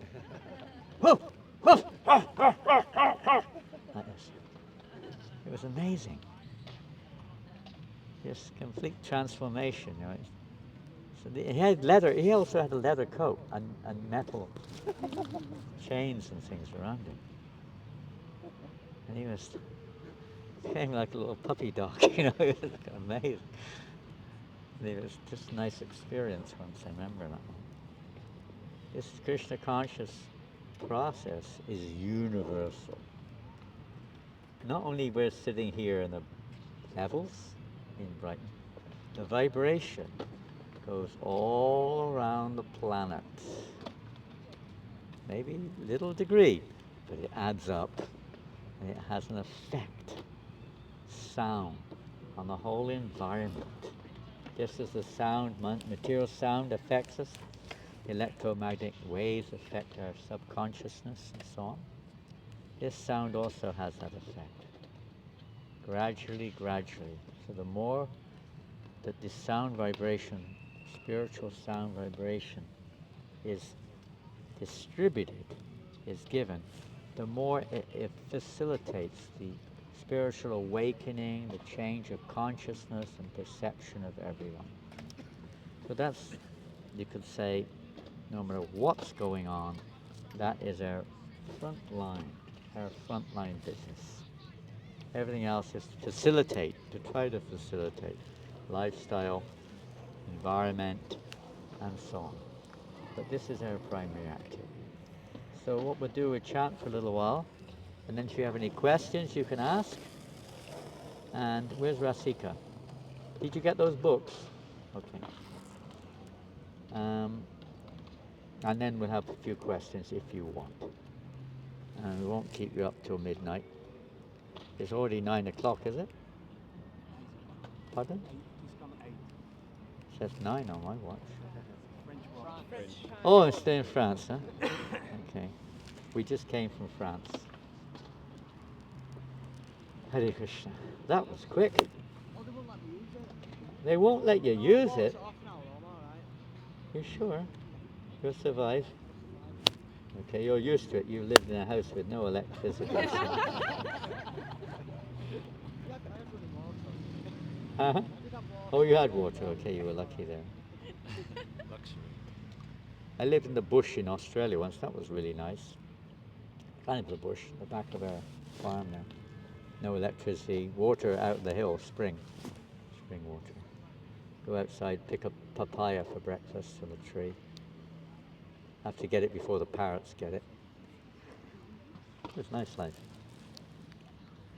Woof, woof, woof, woof, woof, woof, woof. Like this. It was amazing. Just complete transformation. So he had leather. He also had a leather coat and metal chains and things around him. And he became like a little puppy dog. It was amazing. And it was just a nice experience once. I remember that one. This Krishna conscious process is universal. Not only we're sitting here in the levels in Brighton, the vibration goes all around the planet. Maybe little degree, but it adds up and it has an effect. Sound on the whole environment. Just as the sound, material sound affects us, electromagnetic waves affect our subconsciousness and so on. This sound also has that effect. Gradually. So the more that this sound vibration, spiritual sound vibration, is distributed, is given, the more it facilitates the spiritual awakening, the change of consciousness and perception of everyone. So that's, you could say, no matter what's going on, that is our frontline business. Everything else is to try to facilitate lifestyle, environment, and so on. But this is our primary activity. So what we'll do, we'll chant for a little while, and then if you have any questions, you can ask. And where's Rasika? Did you get those books? Okay. And then we'll have a few questions if you want. And we won't keep you up till midnight. It's already 9 o'clock, is it? Pardon? 8, just gone 8. It says 9 on my watch. French watch. French time. Oh, it's still in France, huh? Okay. We just came from France. Hare Krishna. That was quick. Oh, they won't let me use it. They won't let you use Oh, it. it's half an hour, I'm alright. You sure? You'll survive. Okay, you're used to it. You lived in a house with no electricity. So. Yeah, I had running water. Uh-huh. I did have water. Oh, you had water. Okay, you were lucky there. Luxury. I lived in the bush in Australia once. That was really nice. Kind of the bush, the back of our farm there. No electricity. Water out the hill, spring water. Go outside, pick up papaya for breakfast from a tree. Have to get it before the parrots get it. It was a nice life.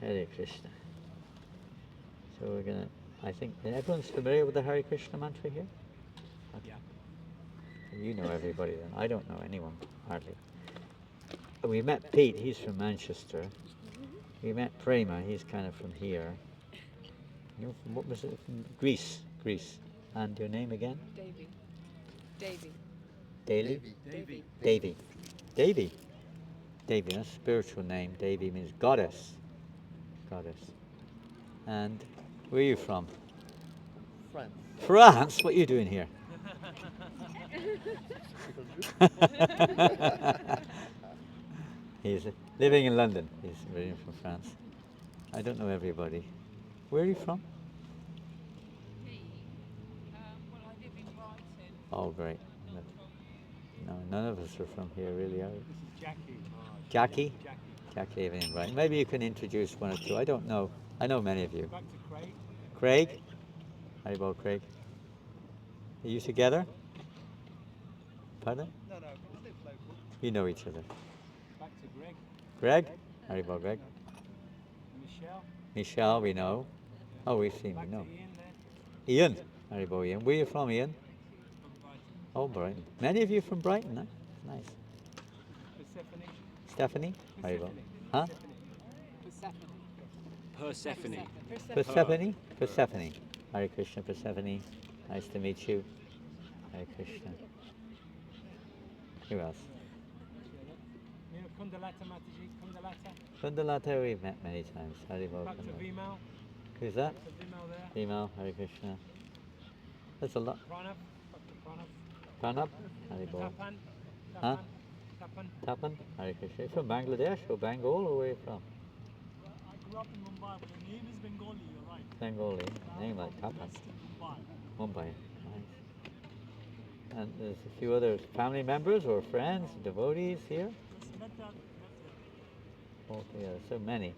Hare Krishna. So we're gonna, I think, everyone's familiar with the Hare Krishna mantra here? Yeah. You know everybody then. I don't know anyone, hardly. We met Pete, he's from Manchester. We met Prema. He's kind of from here. You're from, what was it? From Greece. Greece. And your name again? Davy. Davy. Daly? Davy. Davy. Davy. Davy, that's a spiritual name. Davy means goddess. Goddess. And where are you from? France. France? What are you doing here? He's living in London. He's really from France. I don't know everybody. Where are you from? Me? Well, I live in Brighton. Oh, great. No, none of us are from here, really, are we? This is Jackie. Jackie? Jackie. Jackie living in Brighton. Maybe you can introduce one or two. I don't know. I know many of you. Back to Craig. Craig? How about Craig? Are you together? Pardon? No, no, we live local. You know each other. Back to Greg. Greg? How about Greg? Michelle. Michelle, we know. Oh, we've seen, we Back know. to Ian there. Ian? How about Ian? Where are you from, Ian? From Brighton. Oh, Brighton. Many of you from Brighton, huh? Nice. Persephone. Stephanie? How about? Persephone. Huh? Persephone. Persephone? Persephone. Hare Krishna, Persephone. Nice to meet you. Hare Krishna. Who else? Yeah, Kundalata Mataji. Kundalata. Kundalata we've met many times. Haribo Back to Kundalata. Vimal. Who's that? Back to Vimal there. Female, Hare Krishna. There's a lot. Pranav. Back to Pranav. Pranab, Haribo. Tapan. Huh? Tapan. Tapan, Hare Krishna. You from Bangladesh or Bengal or where are you from? I grew up in Mumbai, but the name is Bengali, you're right. Bengali. Name like Tapan. West Mumbai. Mumbai. Nice. And there's a few other family members or friends, devotees here. Just met that All together, so many.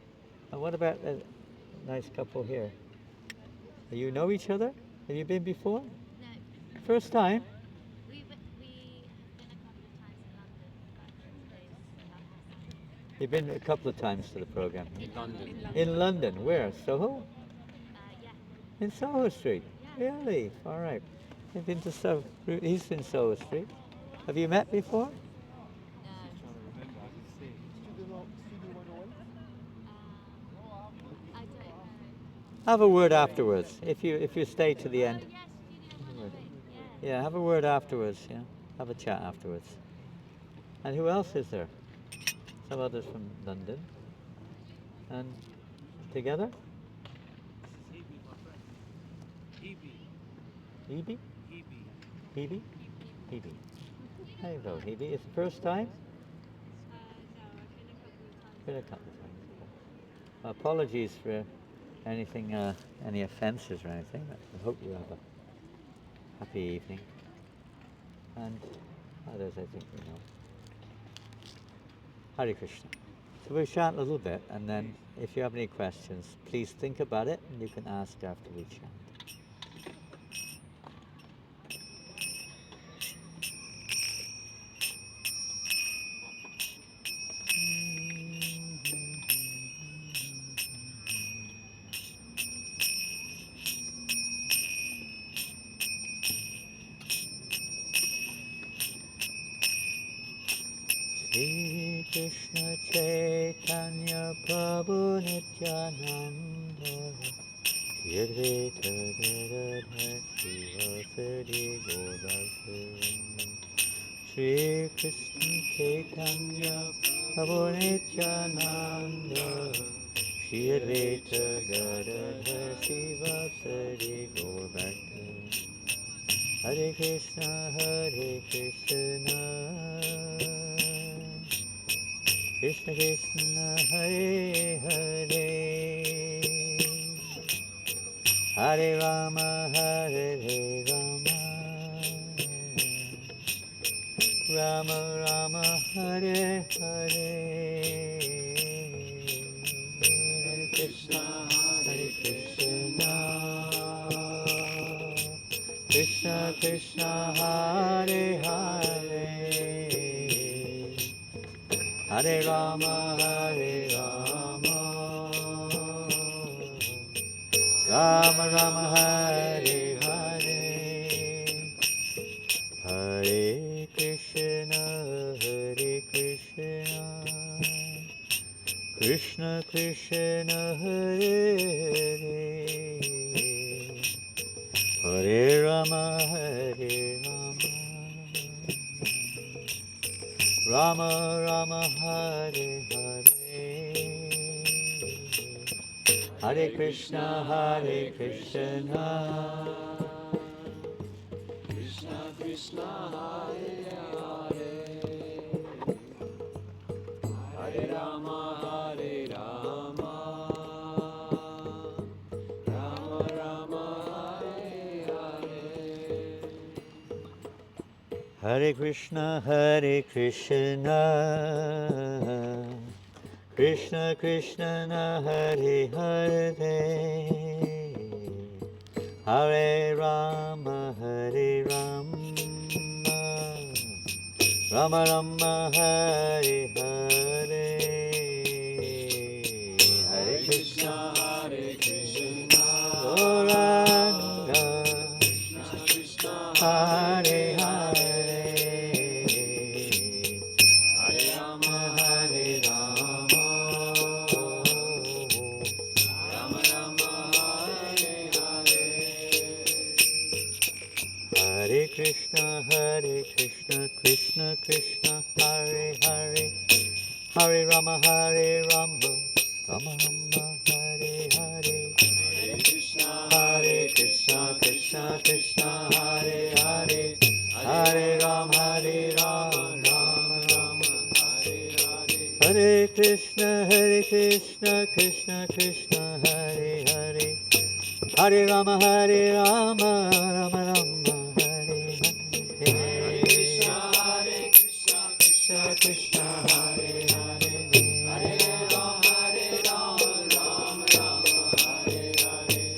And what about a nice couple here? Do you know each other? Have you been before? No, First time? we have been a couple of times in London, but today's our first time. You've been a couple of times to the program. In London. In London, where? Soho? Yeah. In Soho Street? Yeah. Really? All right. You've been to Soho. He's in Soho Street. Have you met before? No. Trying to remember. I can see. Studio 101. I don't know. Have a word afterwards. If you stay to the Oh end. yes, Studio 108. Yeah. Yeah, have a word afterwards. Yeah, have a chat afterwards. And who else is there? Some others from London. And together? This is Hebe, my friend. Hebe. Hebe? Hebe. Hebe? Hebe. Hello, Hebe. It's the first time? No, I've Been been a couple of times. a couple of times. Apologies for anything, any offences or anything. I hope you have a happy evening. And others, I think we know. Hare Krishna. So we'll chat a little bit, and then if you have any questions, please think about it, and you can ask after we chat. Shri Krishna Chaitanya Prabhu Nityananda Shri Advaita Gadadhar Srivasadi Gaurabhakta Shri Krishna Chaitanya Prabhu Nityananda Shri Advaita Gadadhar Srivasadi Gaurabhakta Hare Krishna, Krishna Krishna, Hare Hare, Hare Rama, Hare Rama, Rama Rama, Hare Hare, Hare Krishna, Krishna Krishna, Hare Hare, Hare Rama, Rama Rama, Hare Hare, Hare Krishna, Krishna Krishna Hare Hare, Hare Rama Hare Rama, Rama Rama Hare Hare, Hare Krishna Hare Krishna, Krishna Krishna Hare Hare, Hare Rama Hare Rama, Rama Rama Hare Hare. Hare Krishna Hare Krishna, Krishna Krishna Hare Hare, Hare Rama Hare Rama, Rama Rama Hare Hare, Hare Krishna Hare Krishna, Gauranga, Krishna Krishna Hare Hare, Hare Rama Hare Rama, Rama Rama Hare Hare, Hare Krishna Krishna Krishna Hare Hare, Hare Rama Hare Rama, Rama Rama Hare Hare, Hare Krishna Krishna Krishna Hare Hare, Hare Rama Hare Rama, Rama Rama Hare Hare, Hare Krishna Krishna Krishna Hare Hare, Hare Rama Hare Rama, Rama Rama Hare Hare, Hare Krishna Krishna Krishna Hare Hare, Hare Rama Hare Rama, Rama Rama Hare Hare,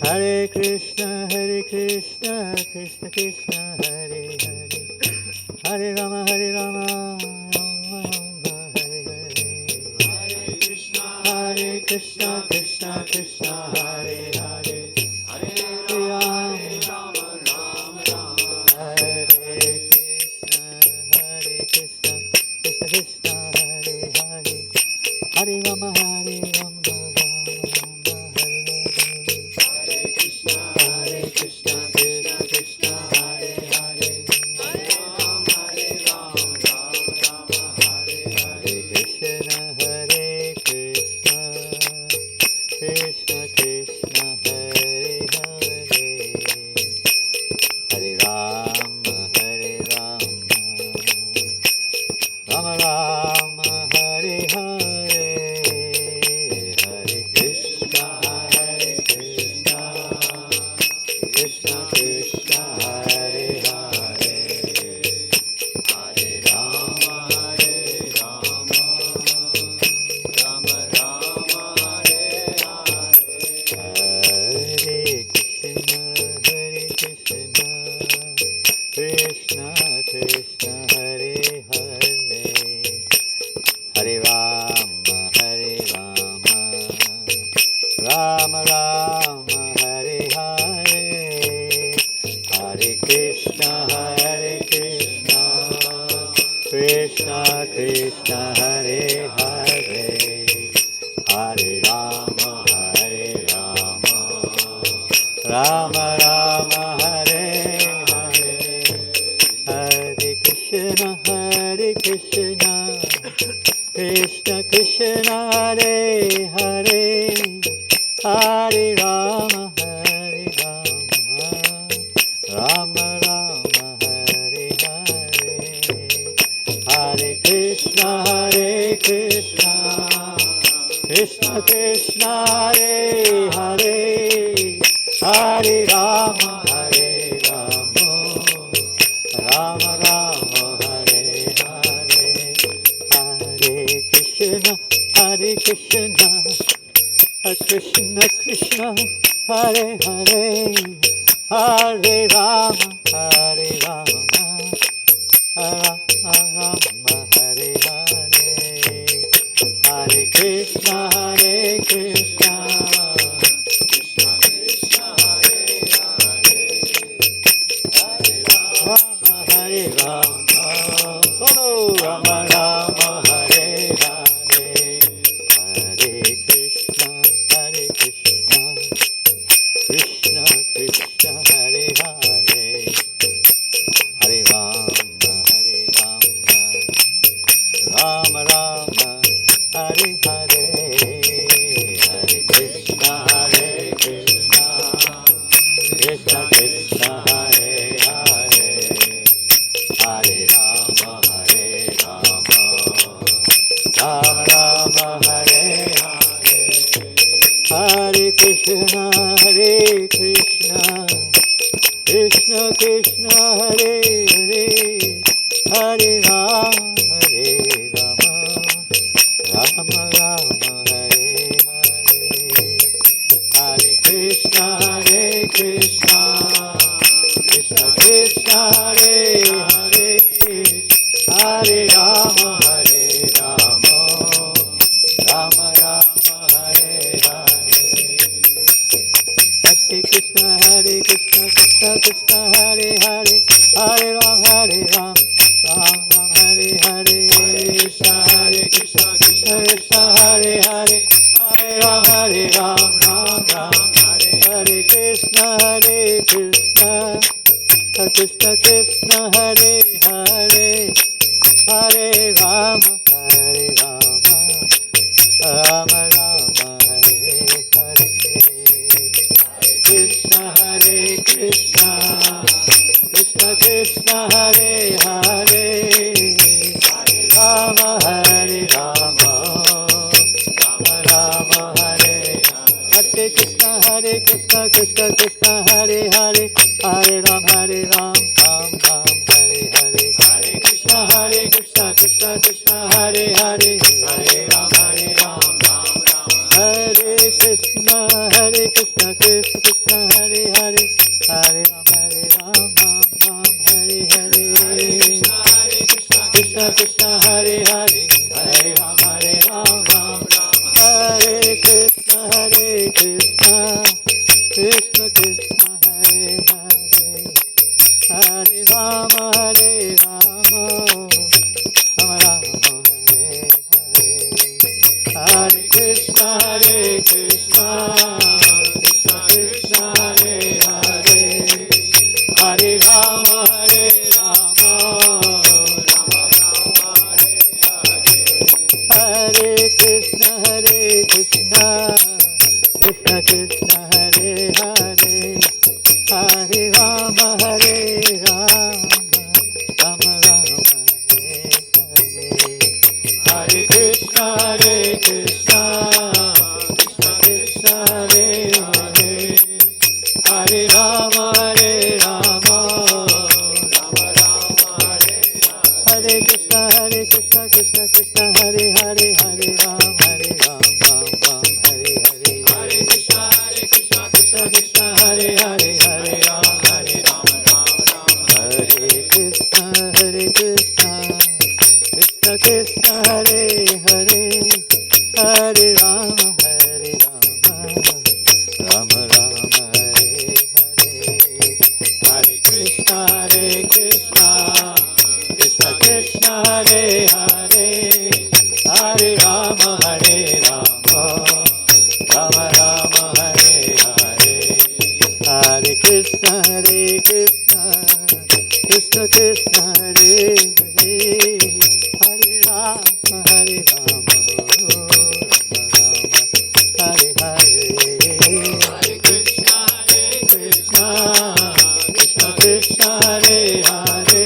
Hare Krishna Krishna Krishna Hare Hare, Hare Rama Hare Rama, Rama Rama Hare Hare, Hare Krishna Krishna Krishna Hare Hare, Hare Rama Rama Rama Hare Hare, Krishna Krishna Hare Hare, Hare Rama Hare Rama, Rama Hare Hare, Hare Krishna Krishna Krishna Hare Hare, Hare Rama Hare Rama, Rama Hare Hare, Krishna Hare Krishna, Krishna Krishna Hare Hare, Hare Rama Hare Rama, Rama Rama Hare Hare, Hare Krishna Krishna Krishna Hare Hare, Hare Rama Hare Rama, Rama Rama Hare Hare, Hare Krishna Krishna Hare Hare, Hare Rama Hare Rama, Rama Rama Hare Hare, Hare Krishna Krishna Krishna Hare Hare, Hare Rama Hare Rama, Rama Rama Hare Hare, Hare Krishna Krishna Krishna Hare Hare, Hare Rama Hare Rama, Rama Rama Hare Hare, Hare Krishna Krishna Krishna Hare Hare, Hare Rama Hare Rama, Rama Rama Hare Hare, Hare Krishna Krishna Krishna Hare Hare, Hare Rama Hare Rama, Rama Rama Hare Hare, Hare Krishna Krishna Krishna Hare Hare, Rama Hare Rama, oh Rama Rama Hare Hare, Hare Krishna Hare Hare Hare Rama Rama Rama Hare Hare Hare Krishna Krishna Krishna Hare Hare Hare Rama Rama Rama Hare Hare Hare Krishna Krishna Krishna Hare Hare Hare Rama Rama Rama Hare Hare Hare Krishna Krishna Krishna Hare Hare Hare Rama Rama Rama Hare Hare Hare Krishna Krishna Krishna Hare Hare Hare Ram Ram Hare Hare Krishna Krishna Krishna Hare Hare Hare Ram Ram Hare Hare Krishna Krishna Krishna Krishna Hare Hare Hare Rama Rama Rama Hare Hare Krishna Krishna Krishna Krishna Hare Hare Rama Rama Rama Hare Hare Krishna Krishna Krishna Hare Hare Hare Ram Ram Hare Hare Hare Krishna Krishna Krishna Hare Hare Hare Ram Hare Krishna Krishna Krishna Hare Hare Hare Ram Hare Hare Krishna Krishna Hare Hare Hare Ram Hare Krishna Krishna Krishna Krishna Hare Hare Hare Rama Rama Rama Hare Hare Hare Krishna Krishna Krishna Krishna Hare Hare Hare Rama Rama Rama Hare Hare Hare Krishna Krishna Krishna Krishna Hare Hare Hare Rama Rama Rama Hare Hare Hare Krishna Krishna Krishna Krishna Hare Hare Hare Rama Rama Rama Rama Hare Hare Krishna Krishna Krishna Hare Hare Hare Ram Ram Hare Hare Hare Krishna Krishna Krishna Hare Hare Hare Ram Hare Krishna Krishna Krishna Hare Hare Hare Rama Rama Rama Hare Hare Hare Krishna Krishna Krishna Krishna Hare Hare Hare Rama Rama Rama Hare Hare Hare Krishna Krishna Krishna Krishna Hare Hare Hare Rama Rama Hare Hare Hare Krishna Krishna Krishna Krishna Hare Hare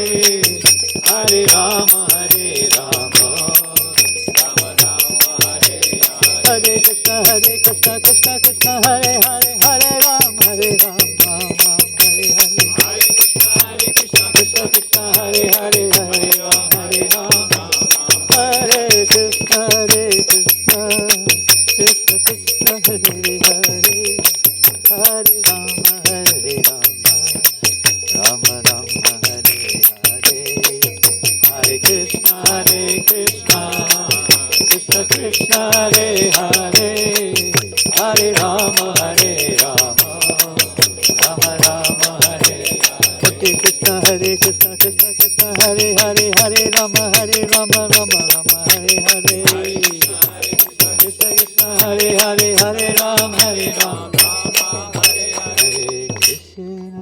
Hare Rama Rama Rama Hare Hare Krishna Krishna Krishna Krishna Hare Hare Hare Rama Rama Hare Hare Hare Krishna Krishna Krishna Hare Hare Hare Rama Hare Krishna Krishna Krishna Krishna Hare Hare Hare Rama Rama Rama Hare Hare Hare Krishna Krishna Krishna Krishna Hare Hare Hare Rama Rama Rama Hare Hare Krishna Krishna Krishna Krishna Hare Hare Hare Rama Rama Rama Hare Hare Krishna Krishna Hare Hare Hare Ram Hare Ram Hare Hare Krishna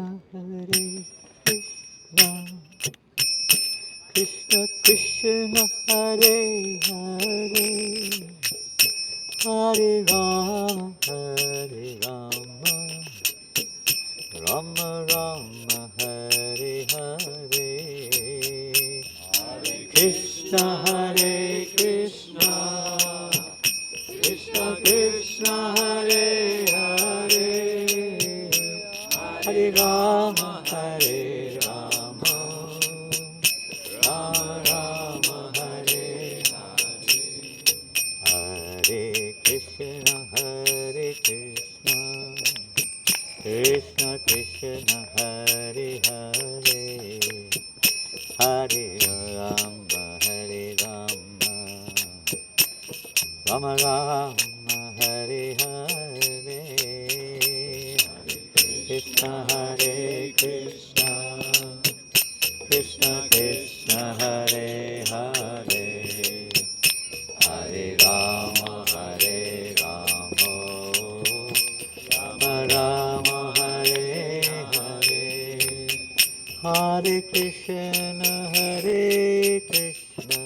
Krishna Hare Hare Hare Rama Rama Rama Hare Hare Krishna Hare Krishna Krishna Krishna Hare Hare Hare Rama Hare Rama Rama Rama Hare Hare Krishna Hare Krishna Krishna Krishna Hare Hare Hare Rama Hare Rama Rama Rama Hare Hare Hare Krishna Hare Krishna Krishna Krishna Hare Hare Hare Rama Hare Rama Rama Rama Hare Hare Hare Krishna Hare Krishna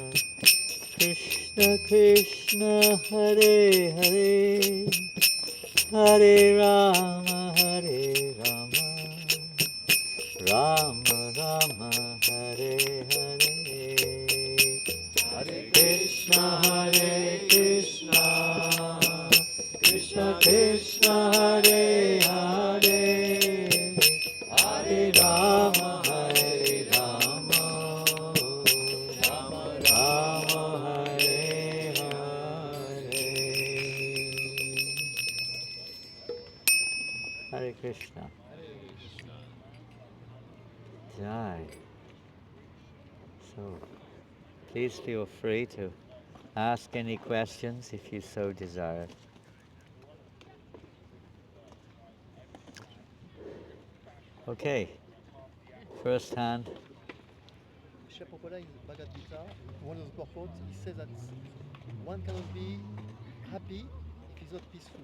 Krishna Krishna Hare Hare Hare Rama Hare Rama Rama Rama Hare Hare Hare Krishna Hare Krishna Krishna Krishna Hare Hare Hare Rama Hare Rama Rama Rama Hare Hare Hare Krishna Jai. So, please feel free to ask any questions if you so desire. Okay, first hand. Srila Prabhupada in Bhagavad Gita, one of the purports, he says that one cannot be happy if he's not peaceful.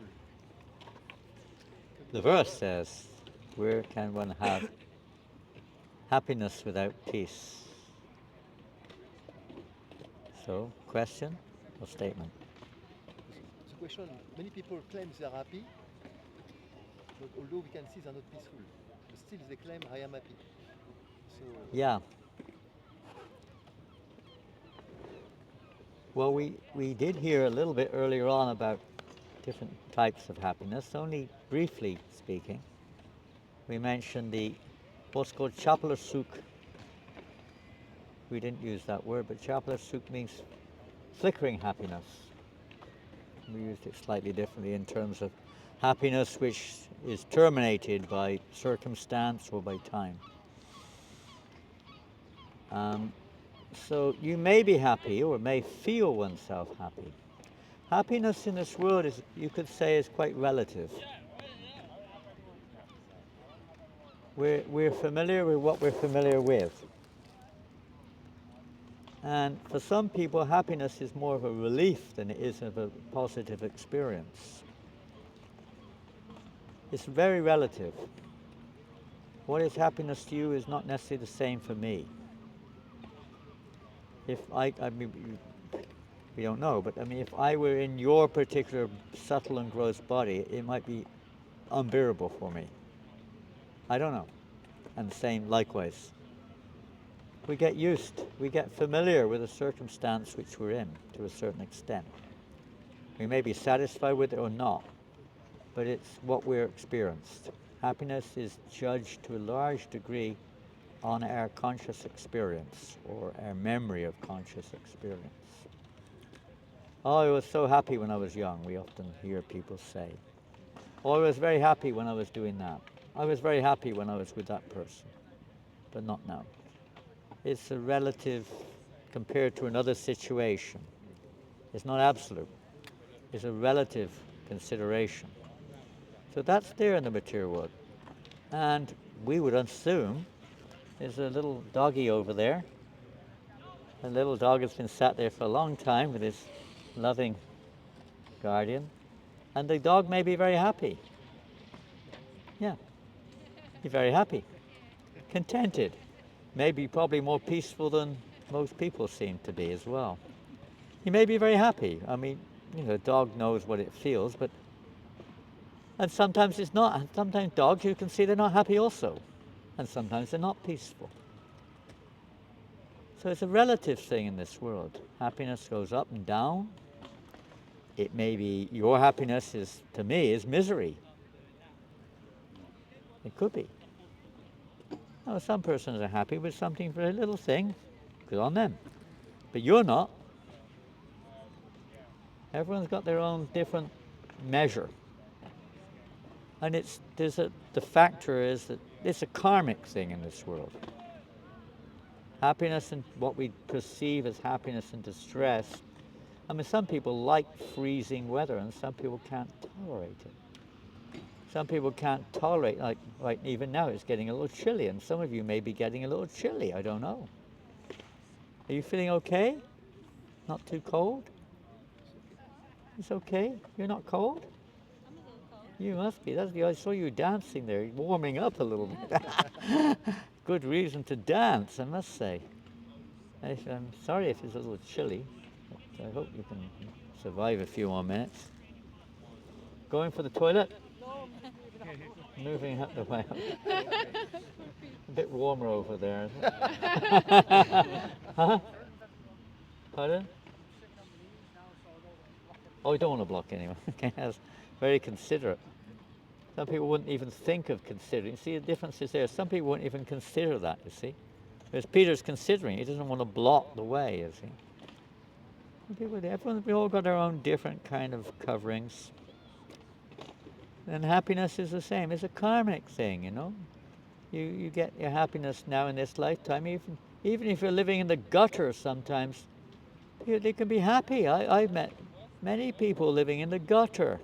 The verse says, where can one have happiness without peace? So, question or statement? The question, many people claim they are happy, but although we can see they're not peaceful, but still they claim I am happy. So Yeah. Well, we did hear a little bit earlier on about different types of happiness, only briefly speaking. We mentioned the what's called chapala sukh. We didn't use that word, but chapala sukh means flickering happiness. We used it slightly differently in terms of happiness which is terminated by circumstance or by time. So you may be happy or may feel oneself happy. Happiness in this world is, you could say, is quite relative. We're familiar with what we're familiar with. And for some people, happiness is more of a relief than it is of a positive experience. It's very relative. What is happiness to you is not necessarily the same for me. If I mean, we don't know, but I mean, if I were in your particular subtle and gross body, it might be unbearable for me. I don't know. And the same likewise. We get we get familiar with a circumstance which we're in to a certain extent. We may be satisfied with it or not, but it's what we're experienced. Happiness is judged to a large degree on our conscious experience or our memory of conscious experience. Oh, I was so happy when I was young, we often hear people say. Oh, I was very happy when I was doing that. I was very happy when I was with that person, but not now. It's a relative compared to another situation. It's not absolute. It's a relative consideration. So that's there in the material world. And we would assume there's a little doggy over there. The little dog has been sat there for a long time with his loving guardian. And the dog may be very happy. Yeah, be very happy. Contented. Maybe probably more peaceful than most people seem to be as well. You may be very happy. I mean, you know, a dog knows what it feels, but and sometimes it's not. And sometimes dogs you can see they're not happy also, and sometimes they're not peaceful. So it's a relative thing in this world. Happiness goes up and down. It may be your happiness is, to me, is misery. It could be. Now, some persons are happy with something, very little thing. Good on them. But you're not. Everyone's got their own different measure. And the factor is that it's a karmic thing in this world. Happiness and what we perceive as happiness and distress. I mean, some people like freezing weather and some people can't tolerate it. Some people can't tolerate, like right even now it's getting a little chilly, and some of you may be getting a little chilly, I don't know. Are you feeling okay? Not too cold? It's okay? You're not cold? You must be. I saw you dancing there, warming up a little bit. Good reason to dance, I must say. I'm sorry if it's a little chilly, but I hope you can survive a few more minutes. Going for the toilet? Moving up the way. A bit warmer over there, isn't it? Huh? Pardon? Oh, you don't want to block anyone. Okay, that's very considerate. Some people wouldn't even think of considering. See, the difference is there. Some people wouldn't even consider that, you see. Whereas Peter's considering. He doesn't want to block the way, you see. We all got our own different kind of coverings. And happiness is the same. It's a karmic thing, you know. You get your happiness now in this lifetime. Even if you're living in the gutter sometimes, they can be happy. I've met many people living in the gutter.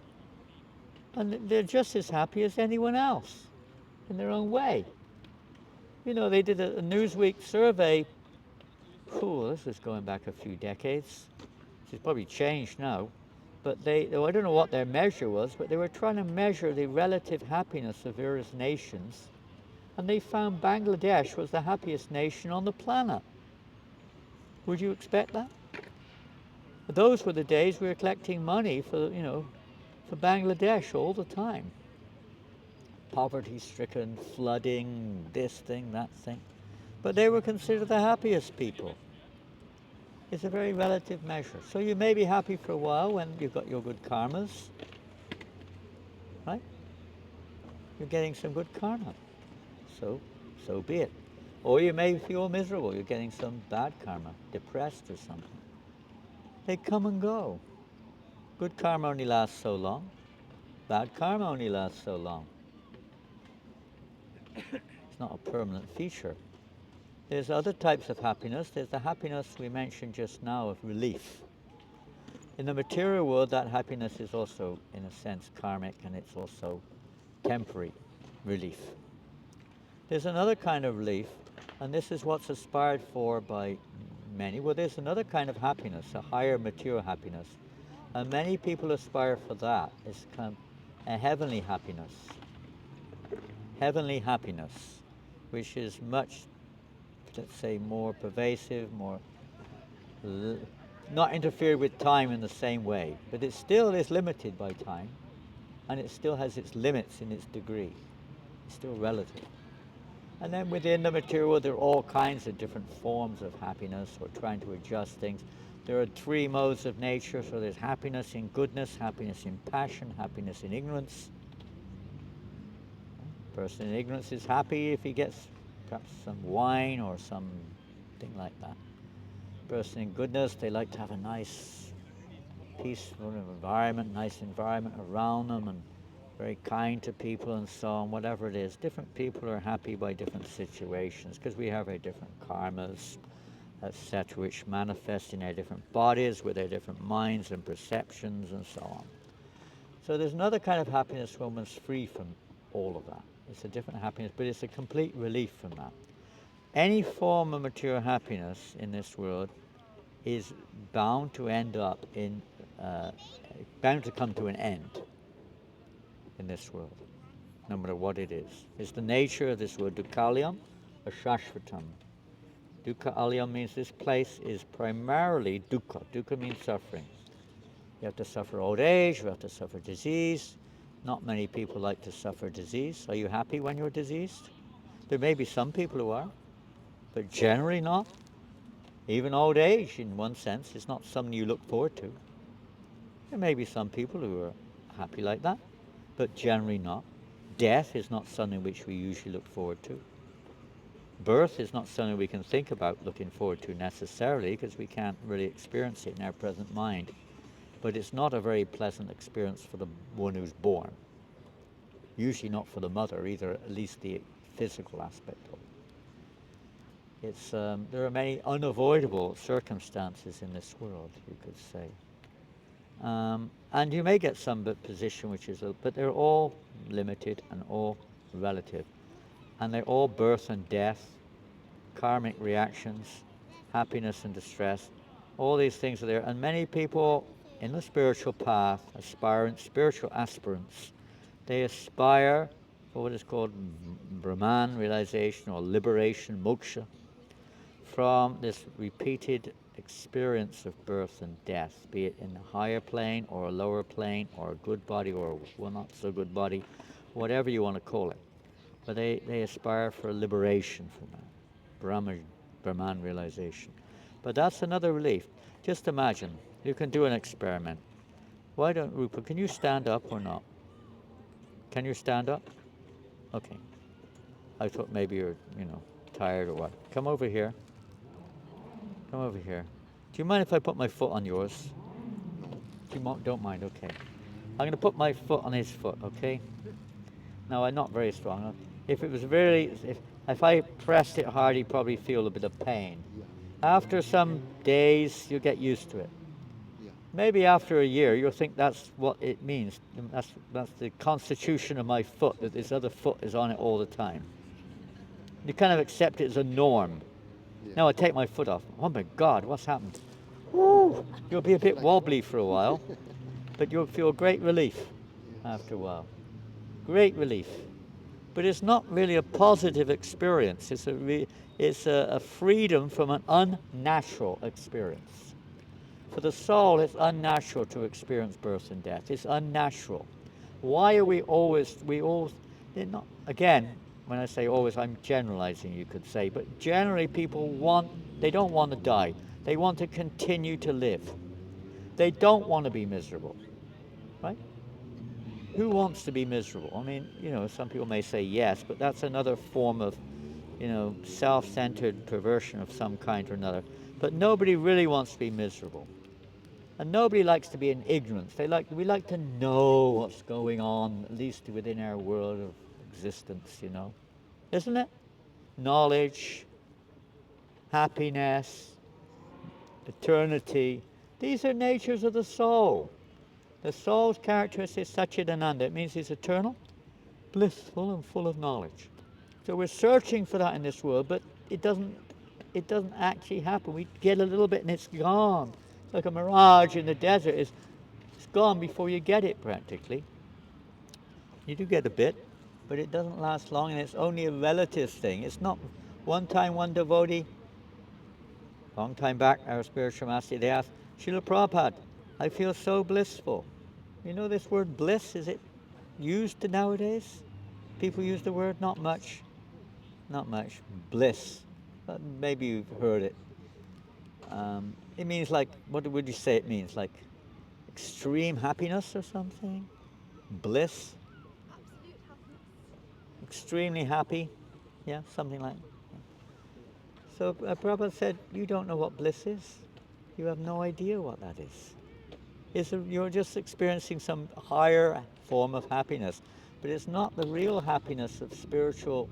And they're just as happy as anyone else in their own way. You know, they did a Newsweek survey. This is going back a few decades. It's probably changed now. But I don't know what their measure was, but they were trying to measure the relative happiness of various nations. And they found Bangladesh was the happiest nation on the planet. Would you expect that? Those were the days we were collecting money for Bangladesh all the time. Poverty-stricken, flooding, this thing, that thing. But they were considered the happiest people. It's a very relative measure. So you may be happy for a while when you've got your good karmas, right? You're getting some good karma. So be it. Or you may feel miserable. You're getting some bad karma, depressed or something. They come and go. Good karma only lasts so long. Bad karma only lasts so long. It's not a permanent feature. There's other types of happiness. There's the happiness we mentioned just now of relief. In the material world, that happiness is also, in a sense, karmic, and it's also temporary relief. There's another kind of relief, and this is what's aspired for by many. Well, there's another kind of happiness, a higher material happiness, and many people aspire for that. It's kind of a heavenly happiness. Heavenly happiness, which is much, let's say, more pervasive, not interfere with time in the same way, but it still is limited by time, and it still has its limits in its degree. It's still relative. And then within the material world, there are all kinds of different forms of happiness. We're trying to adjust things. There are three modes of nature. So there's happiness in goodness, happiness in passion, happiness in ignorance. A person in ignorance is happy if he gets perhaps some wine or something like that. A person in goodness, they like to have a nice, peaceful environment, nice environment around them, and very kind to people and so on, whatever it is. Different people are happy by different situations because we have our different karmas, etc., which manifest in our different bodies with our different minds and perceptions and so on. So there's another kind of happiness when one's free from all of that. It's a different happiness, but it's a complete relief from that. Any form of material happiness in this world is bound to end up in, bound to come to an end in this world, no matter what it is. It's the nature of this world, dukkhalayam or shashvatam. Dukkha alayam means this place is primarily dukkha. Dukkha means suffering. You have to suffer old age, you have to suffer disease. Not many people like to suffer disease. Are you happy when you're diseased? There may be some people who are, but generally not. Even old age, in one sense, is not something you look forward to. There may be some people who are happy like that, but generally not. Death is not something which we usually look forward to. Birth is not something we can think about looking forward to necessarily, because we can't really experience it in our present mind. But it's not a very pleasant experience for the one who's born. Usually not for the mother either, at least the physical aspect of it. There are many unavoidable circumstances in this world, you could say. And you may get some position which is, but they're all limited and all relative. And they're all birth and death, karmic reactions, happiness and distress. All these things are there. And many people in the spiritual path, spiritual aspirants, they aspire for what is called Brahman realization or liberation, moksha, from this repeated experience of birth and death, be it in a higher plane or a lower plane or a good body or a not so good body, whatever you want to call it. But they aspire for liberation from that, Brahman realization. But that's another relief. Just imagine, you can do an experiment. Why don't, Rupa, can you stand up or not? Can you stand up? Okay. I thought maybe you're, tired or what. Come over here. Come over here. Do you mind if I put my foot on yours? Don't mind, okay. I'm going to put my foot on his foot, okay? Now, I'm not very strong. If it was if I pressed it hard, you'd probably feel a bit of pain. After some days, you'll get used to it. Maybe after a year, you'll think that's what it means. That's the constitution of my foot, that this other foot is on it all the time. You kind of accept it as a norm. Now I take my foot off. Oh my God, what's happened? Woo! You'll be a bit wobbly for a while, but you'll feel great relief after a while. Great relief. But it's not really a positive experience. It's a freedom from an unnatural experience. For the soul, it's unnatural to experience birth and death. It's unnatural. Why are we always, again, when I say always, I'm generalizing, you could say, but generally people they don't want to die. They want to continue to live. They don't want to be miserable, right? Who wants to be miserable? I mean, some people may say yes, but that's another form of, self-centered perversion of some kind or another. But nobody really wants to be miserable. And nobody likes to be in ignorance. We like to know what's going on, at least within our world of existence, Isn't it? Knowledge, happiness, eternity. These are natures of the soul. The soul's characteristic is Satchidananda. It means it's eternal, blissful, and full of knowledge. So we're searching for that in this world, but it doesn't actually happen. We get a little bit and it's gone. It's like a mirage in the desert. It's gone before you get it, practically. You do get a bit, but it doesn't last long, and it's only a relative thing. It's not one time one devotee, long time back, our spiritual master, they asked, Srila Prabhupada, I feel so blissful. You know this word bliss, is it used nowadays? People use the word, not much. Not much. Bliss. But maybe you've heard it. It means like, what would you say it means? Like extreme happiness or something? Bliss? Absolute happiness. Extremely happy? Yeah, something like that. So Prabhupada said, you don't know what bliss is. You have no idea what that is. You're just experiencing some higher form of happiness. But it's not the real happiness of spiritual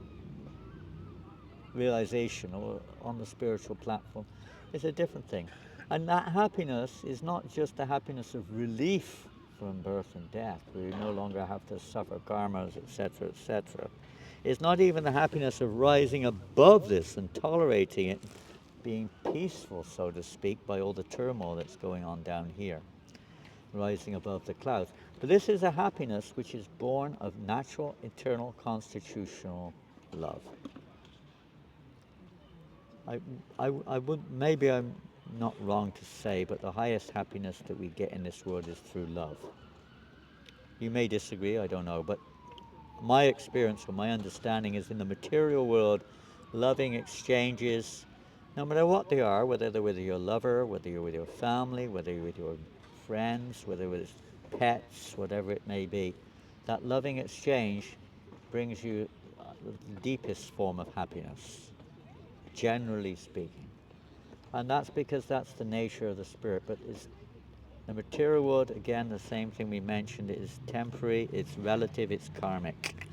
realization or on the spiritual platform. It's a different thing. And that happiness is not just the happiness of relief from birth and death, where you no longer have to suffer karmas, etc., etc. It's not even the happiness of rising above this and tolerating it, being peaceful, so to speak, by all the turmoil that's going on down here, rising above the clouds. But this is a happiness which is born of natural, eternal, constitutional love. I, I would, maybe I'm not wrong to say, but the highest happiness that we get in this world is through love. You may disagree, I don't know, but my experience or my understanding is in the material world, loving exchanges, no matter what they are, whether they're with your lover, whether you're with your family, whether you're with your friends, whether it's pets, whatever it may be, that loving exchange brings you the deepest form of happiness, generally speaking. And that's because that's the nature of the spirit. But it's, the material world, again, the same thing we mentioned, it is temporary, it's relative, it's karmic.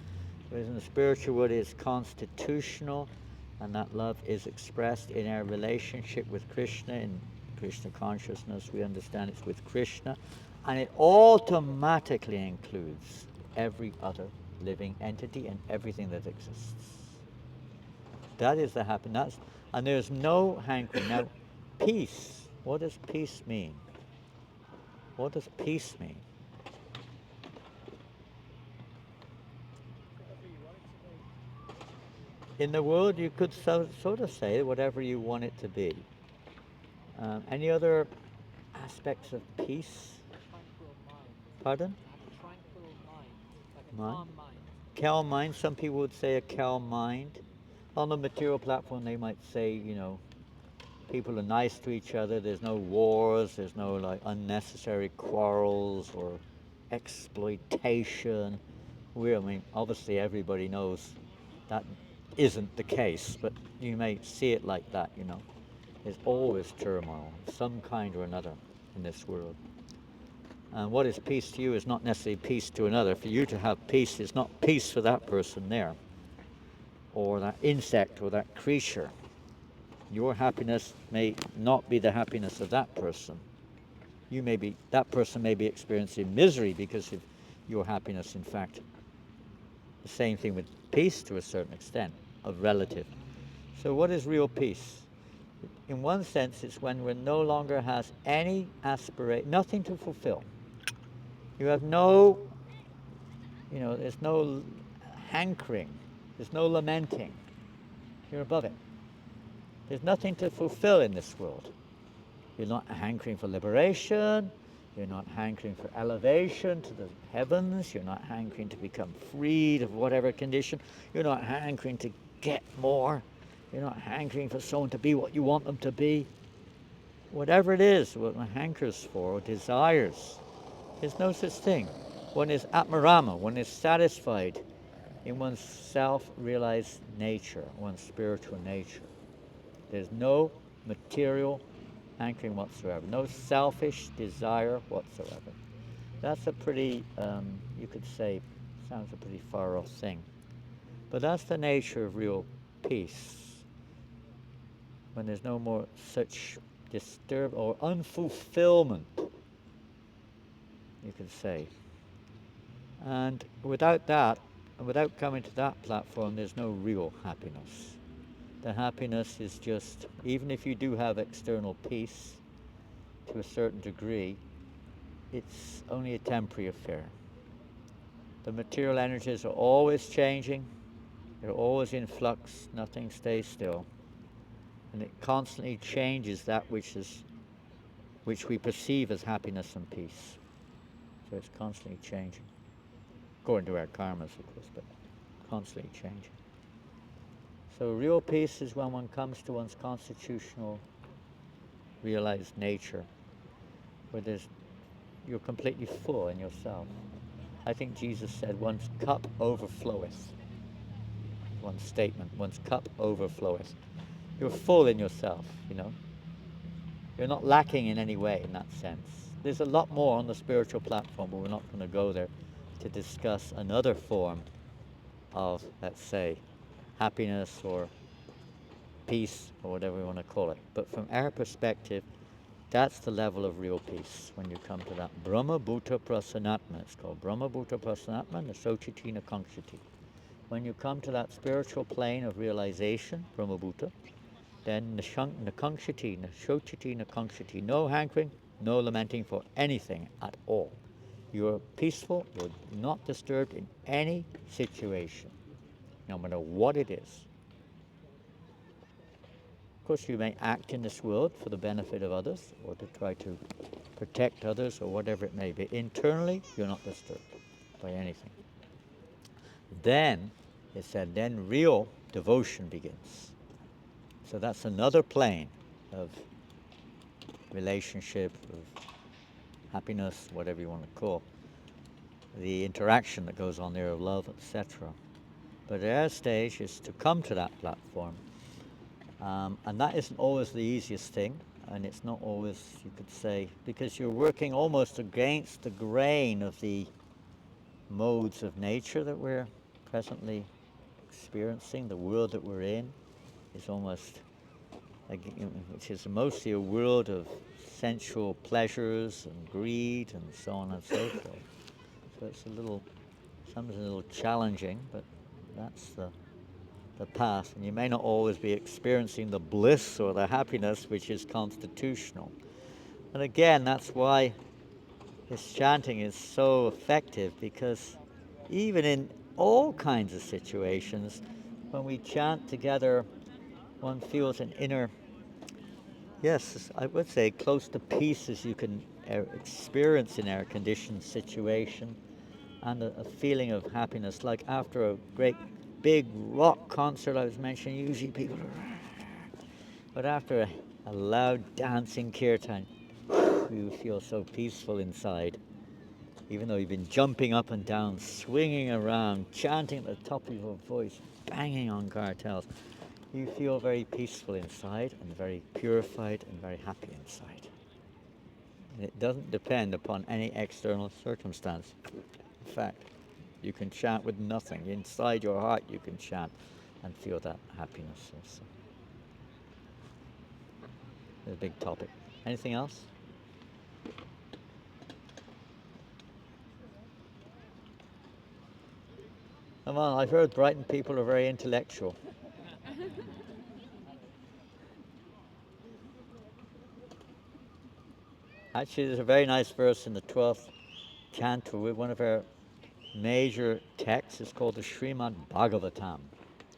Whereas in the spiritual world, it's constitutional, and that love is expressed in our relationship with Krishna. In Krishna consciousness, we understand it's with Krishna, and it automatically includes every other living entity and everything that exists. That is the happiness, and there's no hankering. Now, peace, what does peace mean? What does peace mean? In the world, you could sort of say whatever you want it to be. Any other aspects of peace? Tranquil mind. Pardon? To have a tranquil mind, like a Mind? calm mind. Calm mind. Some people would say a calm mind. On the material platform, they might say, you know, people are nice to each other. There's no wars. There's no like unnecessary quarrels or exploitation. I mean, obviously everybody knows that isn't the case, but you may see it like that, you know. There's always turmoil, of some kind or another, in this world. And what is peace to you is not necessarily peace to another. For you to have peace, it's not peace for that person there, or that insect, or that creature. Your happiness may not be the happiness of that person. That person may be experiencing misery because of your happiness, in fact. The same thing with peace to a certain extent, of relative. So what is real peace? In one sense, it's when we no longer has any aspiration, nothing to fulfill. You have no, there's no hankering, there's no lamenting. You're above it. There's nothing to fulfill in this world. You're not hankering for liberation. You're not hankering for elevation to the heavens. You're not hankering to become freed of whatever condition. You're not hankering to get more. You're not hankering for someone to be what you want them to be. Whatever it is, what one hankers for or desires, there's no such thing. One is atmarama, one is satisfied in one's self-realized nature, one's spiritual nature. There's no material hankering whatsoever, no selfish desire whatsoever. That's a pretty, you could say, sounds a pretty far off thing. But that's the nature of real peace. When there's no more such disturb or unfulfillment, you could say. And without that, and without coming to that platform, there's no real happiness. The happiness is just, even if you do have external peace to a certain degree, it's only a temporary affair. The material energies are always changing, they're always in flux, nothing stays still. And it constantly changes that which we perceive as happiness and peace. So it's constantly changing. According to our karmas, of course, but constantly changing. So real peace is when one comes to one's constitutional realized nature, where you're completely full in yourself. I think Jesus said, one's cup overfloweth. One statement, one's cup overfloweth. You're full in yourself, you know. You're not lacking in any way in that sense. There's a lot more on the spiritual platform, but we're not going to go there to discuss another form of, let's say, happiness or peace or whatever we want to call it. But from our perspective, that's the level of real peace when you come to that Brahma Bhuta Prasanatma. It's called Brahma Bhuta Prasanatma Nasochiti Nakangshati. When you come to that spiritual plane of realization, Brahma Bhuta, then Nakangshati, Nasochiti Nakangshati. No hankering, no lamenting for anything at all. You're peaceful, you're not disturbed in any situation, no matter what it is. Of course, you may act in this world for the benefit of others or to try to protect others or whatever it may be. Internally, you're not disturbed by anything. Then, it said, then real devotion begins. So that's another plane of relationship, of happiness, whatever you want to call the interaction that goes on there of love, etc. But our stage is to come to that platform. And that isn't always the easiest thing. And it's not always, you could say, because you're working almost against the grain of the modes of nature that we're presently experiencing. The world that we're in is almost, which is mostly a world of sensual pleasures and greed and so on and so forth. So it's sometimes a little challenging, but that's the path. And you may not always be experiencing the bliss or the happiness which is constitutional. And again, that's why this chanting is so effective, because even in all kinds of situations, when we chant together, one feels an inner, yes, I would say close to peace as you can experience in our conditioned situation, and a feeling of happiness. Like after a great big rock concert I was mentioning, usually people are, but after a loud dancing kirtan, you feel so peaceful inside. Even though you've been jumping up and down, swinging around, chanting at the top of your voice, banging on cartels, you feel very peaceful inside and very purified and very happy inside. And it doesn't depend upon any external circumstance. In fact, you can chant with nothing. Inside your heart you can chant and feel that happiness also. It's a big topic. Anything else? Come on, I've heard Brighton people are very intellectual. Actually, there's a very nice verse in the 12th canto with one of our major texts. It's called the Srimad Bhagavatam.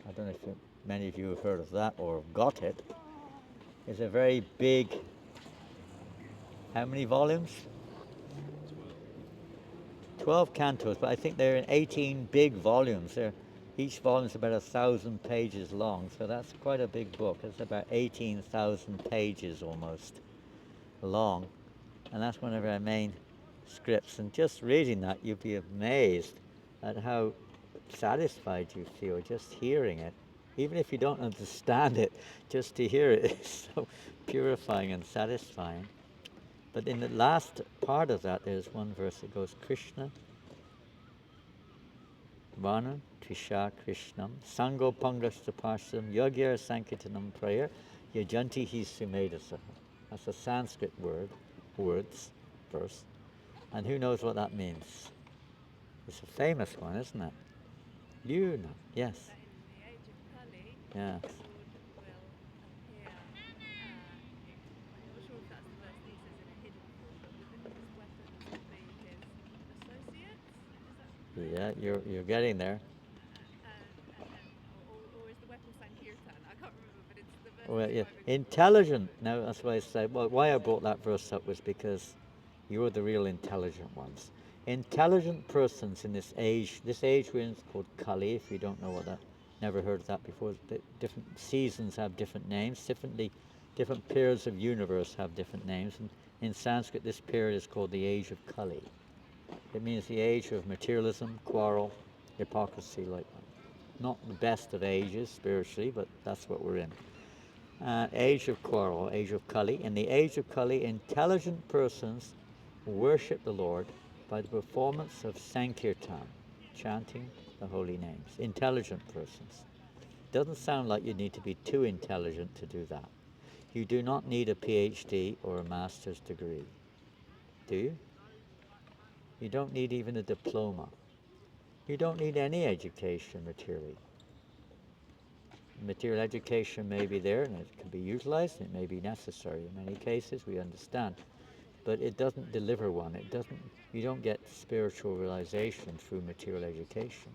I don't know if many of you have heard of that or got it. It's a very big, how many volumes? 12 cantos, but I think they're in 18 big volumes. Each volume is about 1,000 pages long, so that's quite a big book. It's about 18,000 pages almost long, and that's one of our main scripts. And just reading that, you'd be amazed at how satisfied you feel just hearing it. Even if you don't understand it, just to hear it is so purifying and satisfying. But in the last part of that, there's one verse that goes, Krishna, Vana, Trisha Krishnam, Sango Pangasta Parsam, Yogyar Sankirtanam Prayer, Yajanti Hi Sumedasa. That's a Sanskrit verse. And who knows what that means? It's a famous one, isn't it? You know, yes. That in the age of Kali, Yes. the Lord will appear. I'm not sure if that's the verse that he says in a hidden form, but his weapons will be his associates. Is that Yeah, you're getting there. or is the weapon Sankirtan? I can't remember, but it's the verse Well, yeah, describing intelligent. Now that's why I say. Well, why I brought that verse up was because you're the real intelligent ones. Intelligent persons in this age we're in is called Kali. If you don't know what that, never heard of that before. Different seasons have different names. Different periods of universe have different names. And in Sanskrit, this period is called the age of Kali. It means the age of materialism, quarrel, hypocrisy, like that. Not the best of ages spiritually, but that's what we're in. Age of quarrel, age of Kali. In the age of Kali, intelligent persons worship the Lord by the performance of Sankirtan, chanting the holy names. Intelligent persons. Doesn't sound like you need to be too intelligent to do that. You do not need a PhD or a master's degree, do you? You don't need even a diploma. You don't need any education materially. Material education may be there and it can be utilized and it may be necessary in many cases, we understand. But it doesn't deliver one. You don't get spiritual realization through material education.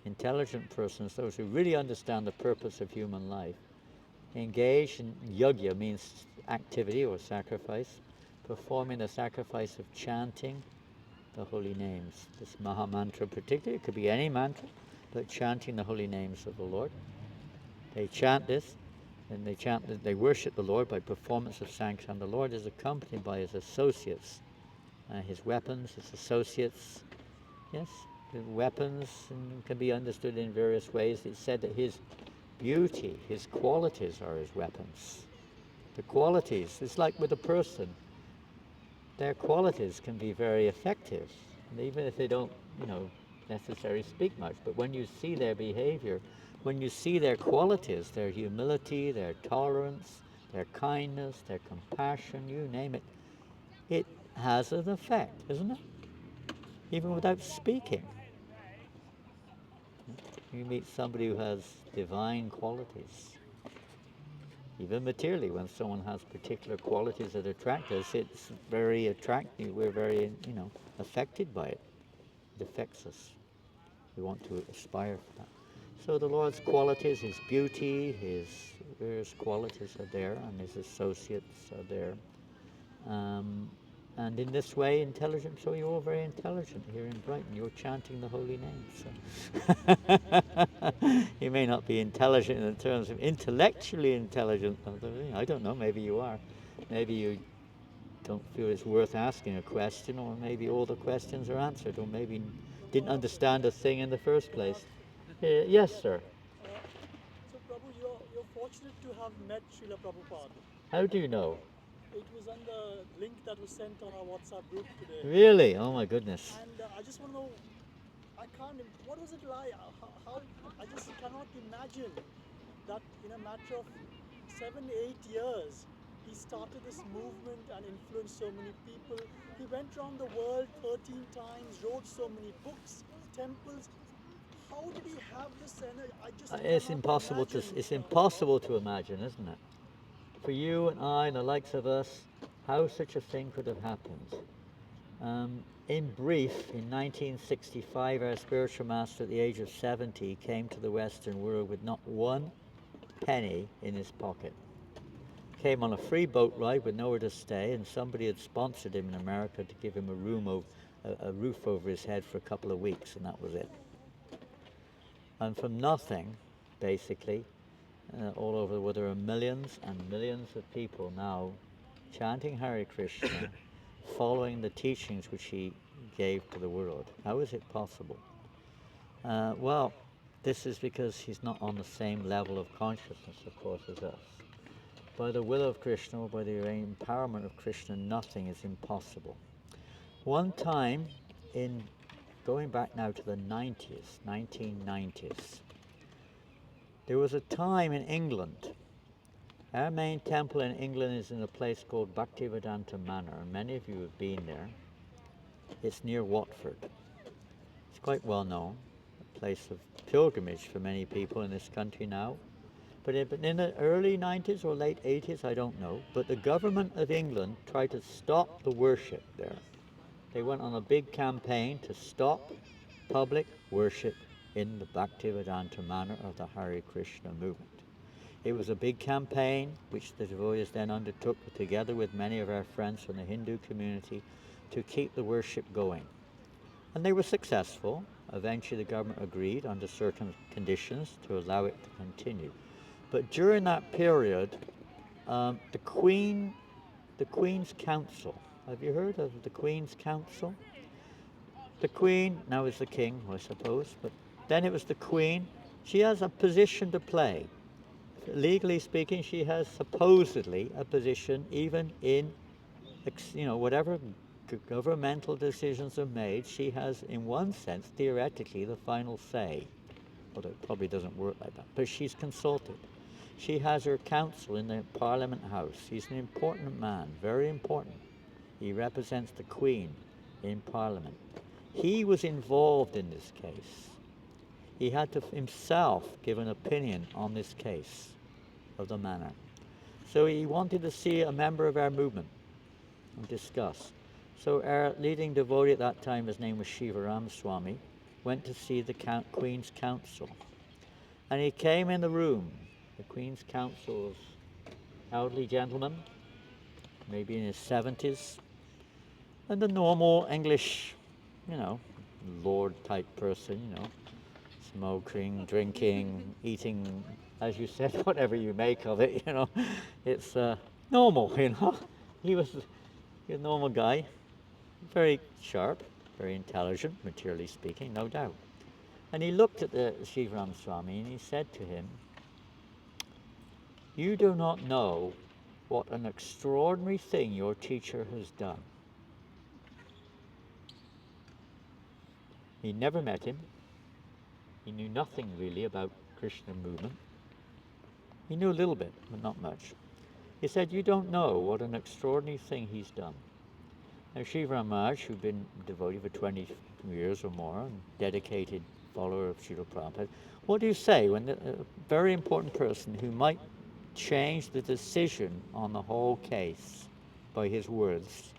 Intelligent persons, those who really understand the purpose of human life, Engage in yajna means activity or sacrifice, performing the sacrifice of chanting the holy names. This Maha Mantra particularly, it could be any mantra, but chanting the holy names of the Lord. They chant this, and they worship the Lord by performance of Sankirtan. The Lord is accompanied by his associates, his weapons, his associates. Yes, the weapons can be understood in various ways. It's said that his beauty, his qualities are his weapons. The qualities, it's like with a person. Their qualities can be very effective, and even if they don't, necessarily speak much. But when you see their behavior, when you see their qualities, their humility, their tolerance, their kindness, their compassion, you name it, it has an effect, isn't it? Even without speaking. You meet somebody who has divine qualities. Even materially, when someone has particular qualities that attract us, it's very attractive. We're very, affected by it. It affects us. We want to aspire for that. So the Lord's qualities, his beauty, his various qualities are there, and his associates are there. And in this way, intelligent. So you're all very intelligent here in Brighton. You're chanting the holy name. So you may not be intelligent in terms of intellectually intelligent. I don't know. Maybe you are. Maybe you don't feel it's worth asking a question, or maybe all the questions are answered, or maybe didn't understand a thing in the first place. Yes, sir. So Prabhu, you're fortunate to have met Srila Prabhupada. How do you know? It was on the link that was sent on our WhatsApp group today. Really? Oh my goodness. And I just want to know, what was it like? How I just cannot imagine that in a matter of 7-8 years, he started this movement and influenced so many people. He went around the world 13 times, wrote so many books, temples. How did he have this energy? I just It's cannot impossible to imagine. it's impossible to imagine, isn't it? For you and I and the likes of us, how such a thing could have happened. In brief, in 1965, our spiritual master at the age of 70 came to the Western world with not one penny in his pocket. Came on a free boat ride with nowhere to stay, and somebody had sponsored him in America to give him a roof over his head for a couple of weeks, and that was it. And from nothing, basically, all over the world, there are millions and millions of people now chanting Hare Krishna, following the teachings which he gave to the world. How is it possible? Well, this is because he's not on the same level of consciousness, of course, as us. By the will of Krishna, or by the empowerment of Krishna, nothing is impossible. One time, going back now to the 1990s, there was a time in England. Our main temple in England is in a place called Bhaktivedanta Manor, and many of you have been there. It's near Watford. It's quite well known, a place of pilgrimage for many people in this country now. But in the early 90s or late 80s, I don't know, but the government of England tried to stop the worship there. They went on a big campaign to stop public worship in the Bhaktivedanta Manor of the Hare Krishna movement. It was a big campaign which the devotees then undertook together with many of our friends from the Hindu community to keep the worship going. And they were successful. Eventually the government agreed under certain conditions to allow it to continue. But during that period, the Queen's Council, have you heard of the Queen's Council? The Queen, now is the King, I suppose, but then it was the Queen. She has a position to play. Legally speaking, she has supposedly a position even in, whatever governmental decisions are made, she has, in one sense, theoretically, the final say. Although it probably doesn't work like that. But she's consulted. She has her counsel in the Parliament House. He's an important man, very important. He represents the Queen in Parliament. He was involved in this case. He had to himself give an opinion on this case of the manor. So he wanted to see a member of our movement and discuss. So our leading devotee at that time, his name was Shivaram Swami, went to see the Queen's Council. And he came in the room. The Queen's Counsel's elderly gentleman, maybe in his 70s, and a normal English, you know, lord type person, you know, smoking, drinking, eating, as you said, whatever you make of it, you know, it's normal, you know. He was a normal guy, very sharp, very intelligent, materially speaking, no doubt. And he looked at the Shivaram Swami and he said to him, "You do not know what an extraordinary thing your teacher has done." He never met him. He knew nothing really about Krishna movement. He knew a little bit, but not much. He said, "You don't know what an extraordinary thing he's done." Now, Shivaram Maharaj, who'd been devotee for 20 years or more, and dedicated follower of Srila Prabhupada, what do you say when a very important person who might change the decision on the whole case by his words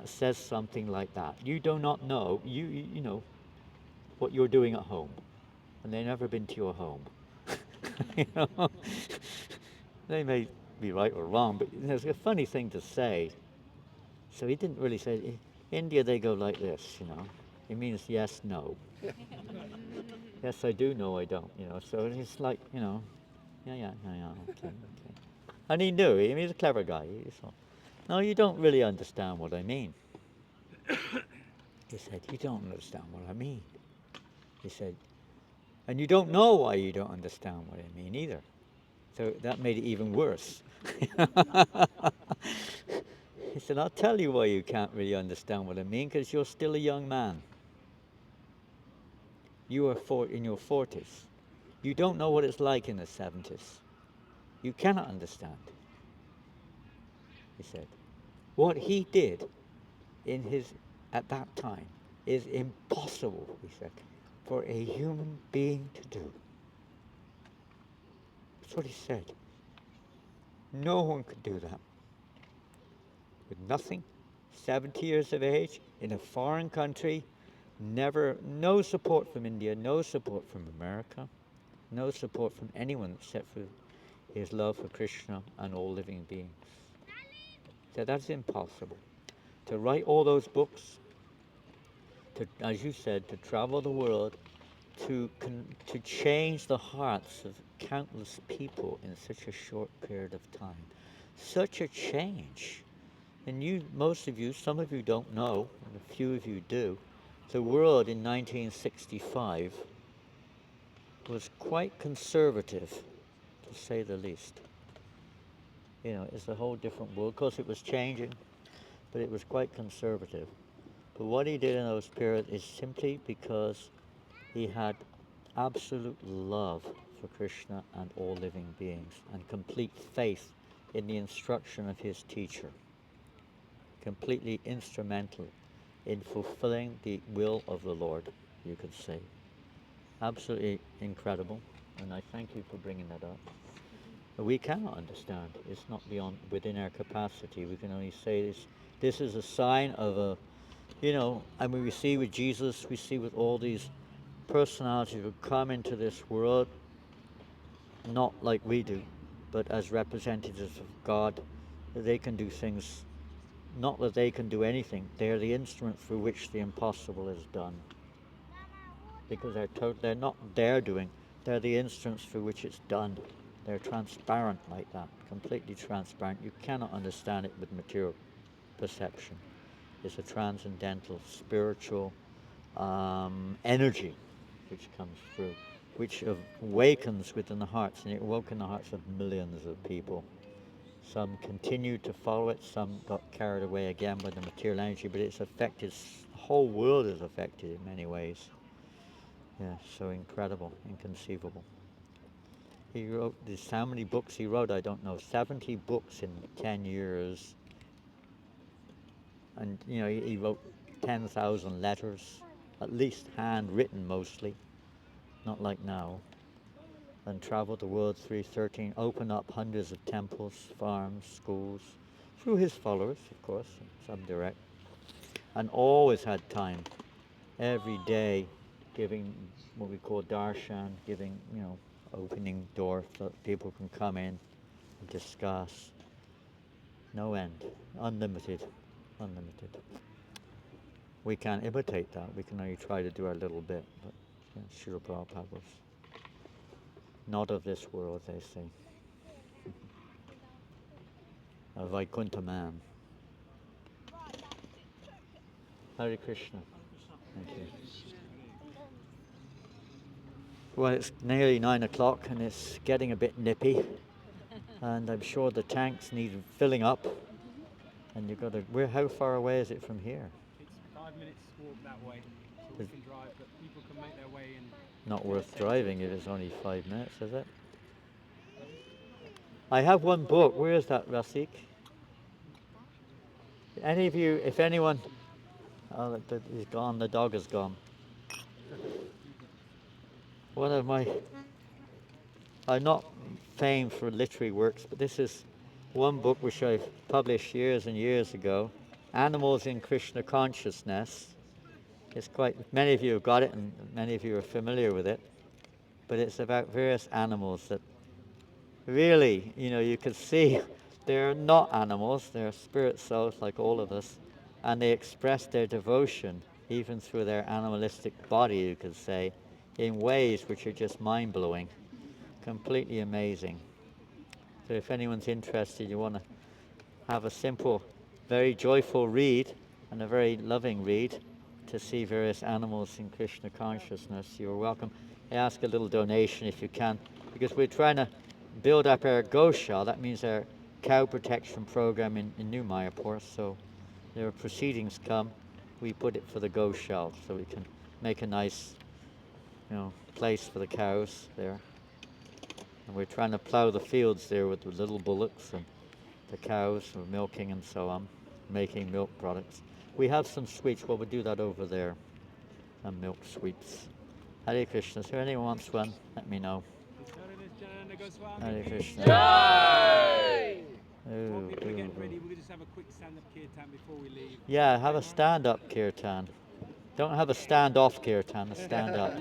says something like that? You do not know, you know, what you're doing at home, and they've never been to your home. You know? They may be right or wrong, but it's a funny thing to say. So he didn't really say, India they go like this, you know. It means yes, no. Yes, I do, no, I don't, you know. So it's like, you know, yeah, okay. And he knew, I mean, he's a clever guy. He thought, "No, you don't really understand what I mean." He said, "You don't understand what I mean." He said, "And you don't know why you don't understand what I mean either." So that made it even worse. He said, "I'll tell you why you can't really understand what I mean, because you're still a young man. You are in your 40s. You don't know what it's like in the 70s. You cannot understand." He said, "What he did at that time is impossible," he said, "for a human being to do." That's what he said. No one could do that. With nothing, 70 years of age, in a foreign country, no support from India, no support from America, no support from anyone except for his love for Krishna and all living beings. So that's impossible. To write all those books, to, as you said, to travel the world, to change the hearts of countless people in such a short period of time. Such a change. And you, most of you, some of you don't know, and a few of you do, the world in 1965 was quite conservative, to say the least. You know, it's a whole different world. Of course, it was changing, but it was quite conservative. But what he did in those periods is simply because he had absolute love for Krishna and all living beings, and complete faith in the instruction of his teacher. Completely instrumental in fulfilling the will of the Lord, you could say. Absolutely incredible, and I thank you for bringing that up. We cannot understand. It's not within our capacity. We can only say this is a sign of a, you know, I mean, we see with Jesus, we see with all these personalities who come into this world, not like we do, but as representatives of God, they can do things, not that they can do anything, they're the instrument through which the impossible is done. Because they're not their doing, they're the instruments through which it's done. They're transparent like that, completely transparent. You cannot understand it with material perception. It's a transcendental, spiritual energy which comes through, which awakens within the hearts, and it awoke in the hearts of millions of people. Some continued to follow it, some got carried away again by the material energy, but it's affected, the whole world is affected in many ways. Yeah, so incredible, inconceivable. He wrote this, how many books he wrote, I don't know, 70 books in 10 years. And, you know, he wrote 10,000 letters, at least handwritten mostly, not like now. And traveled the world through 13, opened up hundreds of temples, farms, schools, through his followers, of course, some direct. And always had time, every day, giving what we call darshan, giving, you know, opening doors so that people can come in and discuss. No end, unlimited, unlimited. We can't imitate that. We can only try to do a little bit, but Srila Prabhupada was not of this world, they say. A Vaikuntha man. Hare Krishna. Thank you. Well, it's nearly 9 o'clock and it's getting a bit nippy, and I'm sure the tanks need filling up. And you've got to. How far away is it from here? It's 5 minutes walk that way, so we can drive, but people can make their way in. Not worth driving if it's only 5 minutes, is it? I have one book. Where is that, Rasik? Any of you, if anyone, oh, he's gone. The dog is gone. One of my, I'm not famed for literary works, but this is one book which I published years and years ago, Animals in Krishna Consciousness. It's quite, many of you have got it and many of you are familiar with it, but it's about various animals that really, you can see they're not animals, they're spirit souls like all of us, and they express their devotion even through their animalistic body, you could say, in ways which are just mind-blowing, completely amazing. So if anyone's interested, you want to have a simple, very joyful read and a very loving read to see various animals in Krishna consciousness, you're welcome. I ask a little donation if you can, because we're trying to build up our Gosha, that means our cow protection program in New Mayapur. So there are proceedings come, we put it for the Gosha, so we can make a nice place for the cows there. And we're trying to plow the fields there with the little bullocks and the cows for milking and so on, making milk products. We have some sweets, well, we'll do that over there, some milk sweets. Hare Krishna, if anyone wants one, let me know. Hare Krishna. While people are getting ready, we'll just have a quick stand-up kirtan before we leave. Yeah, have a stand-up kirtan. Don't have a stand-off kirtan, a stand-up.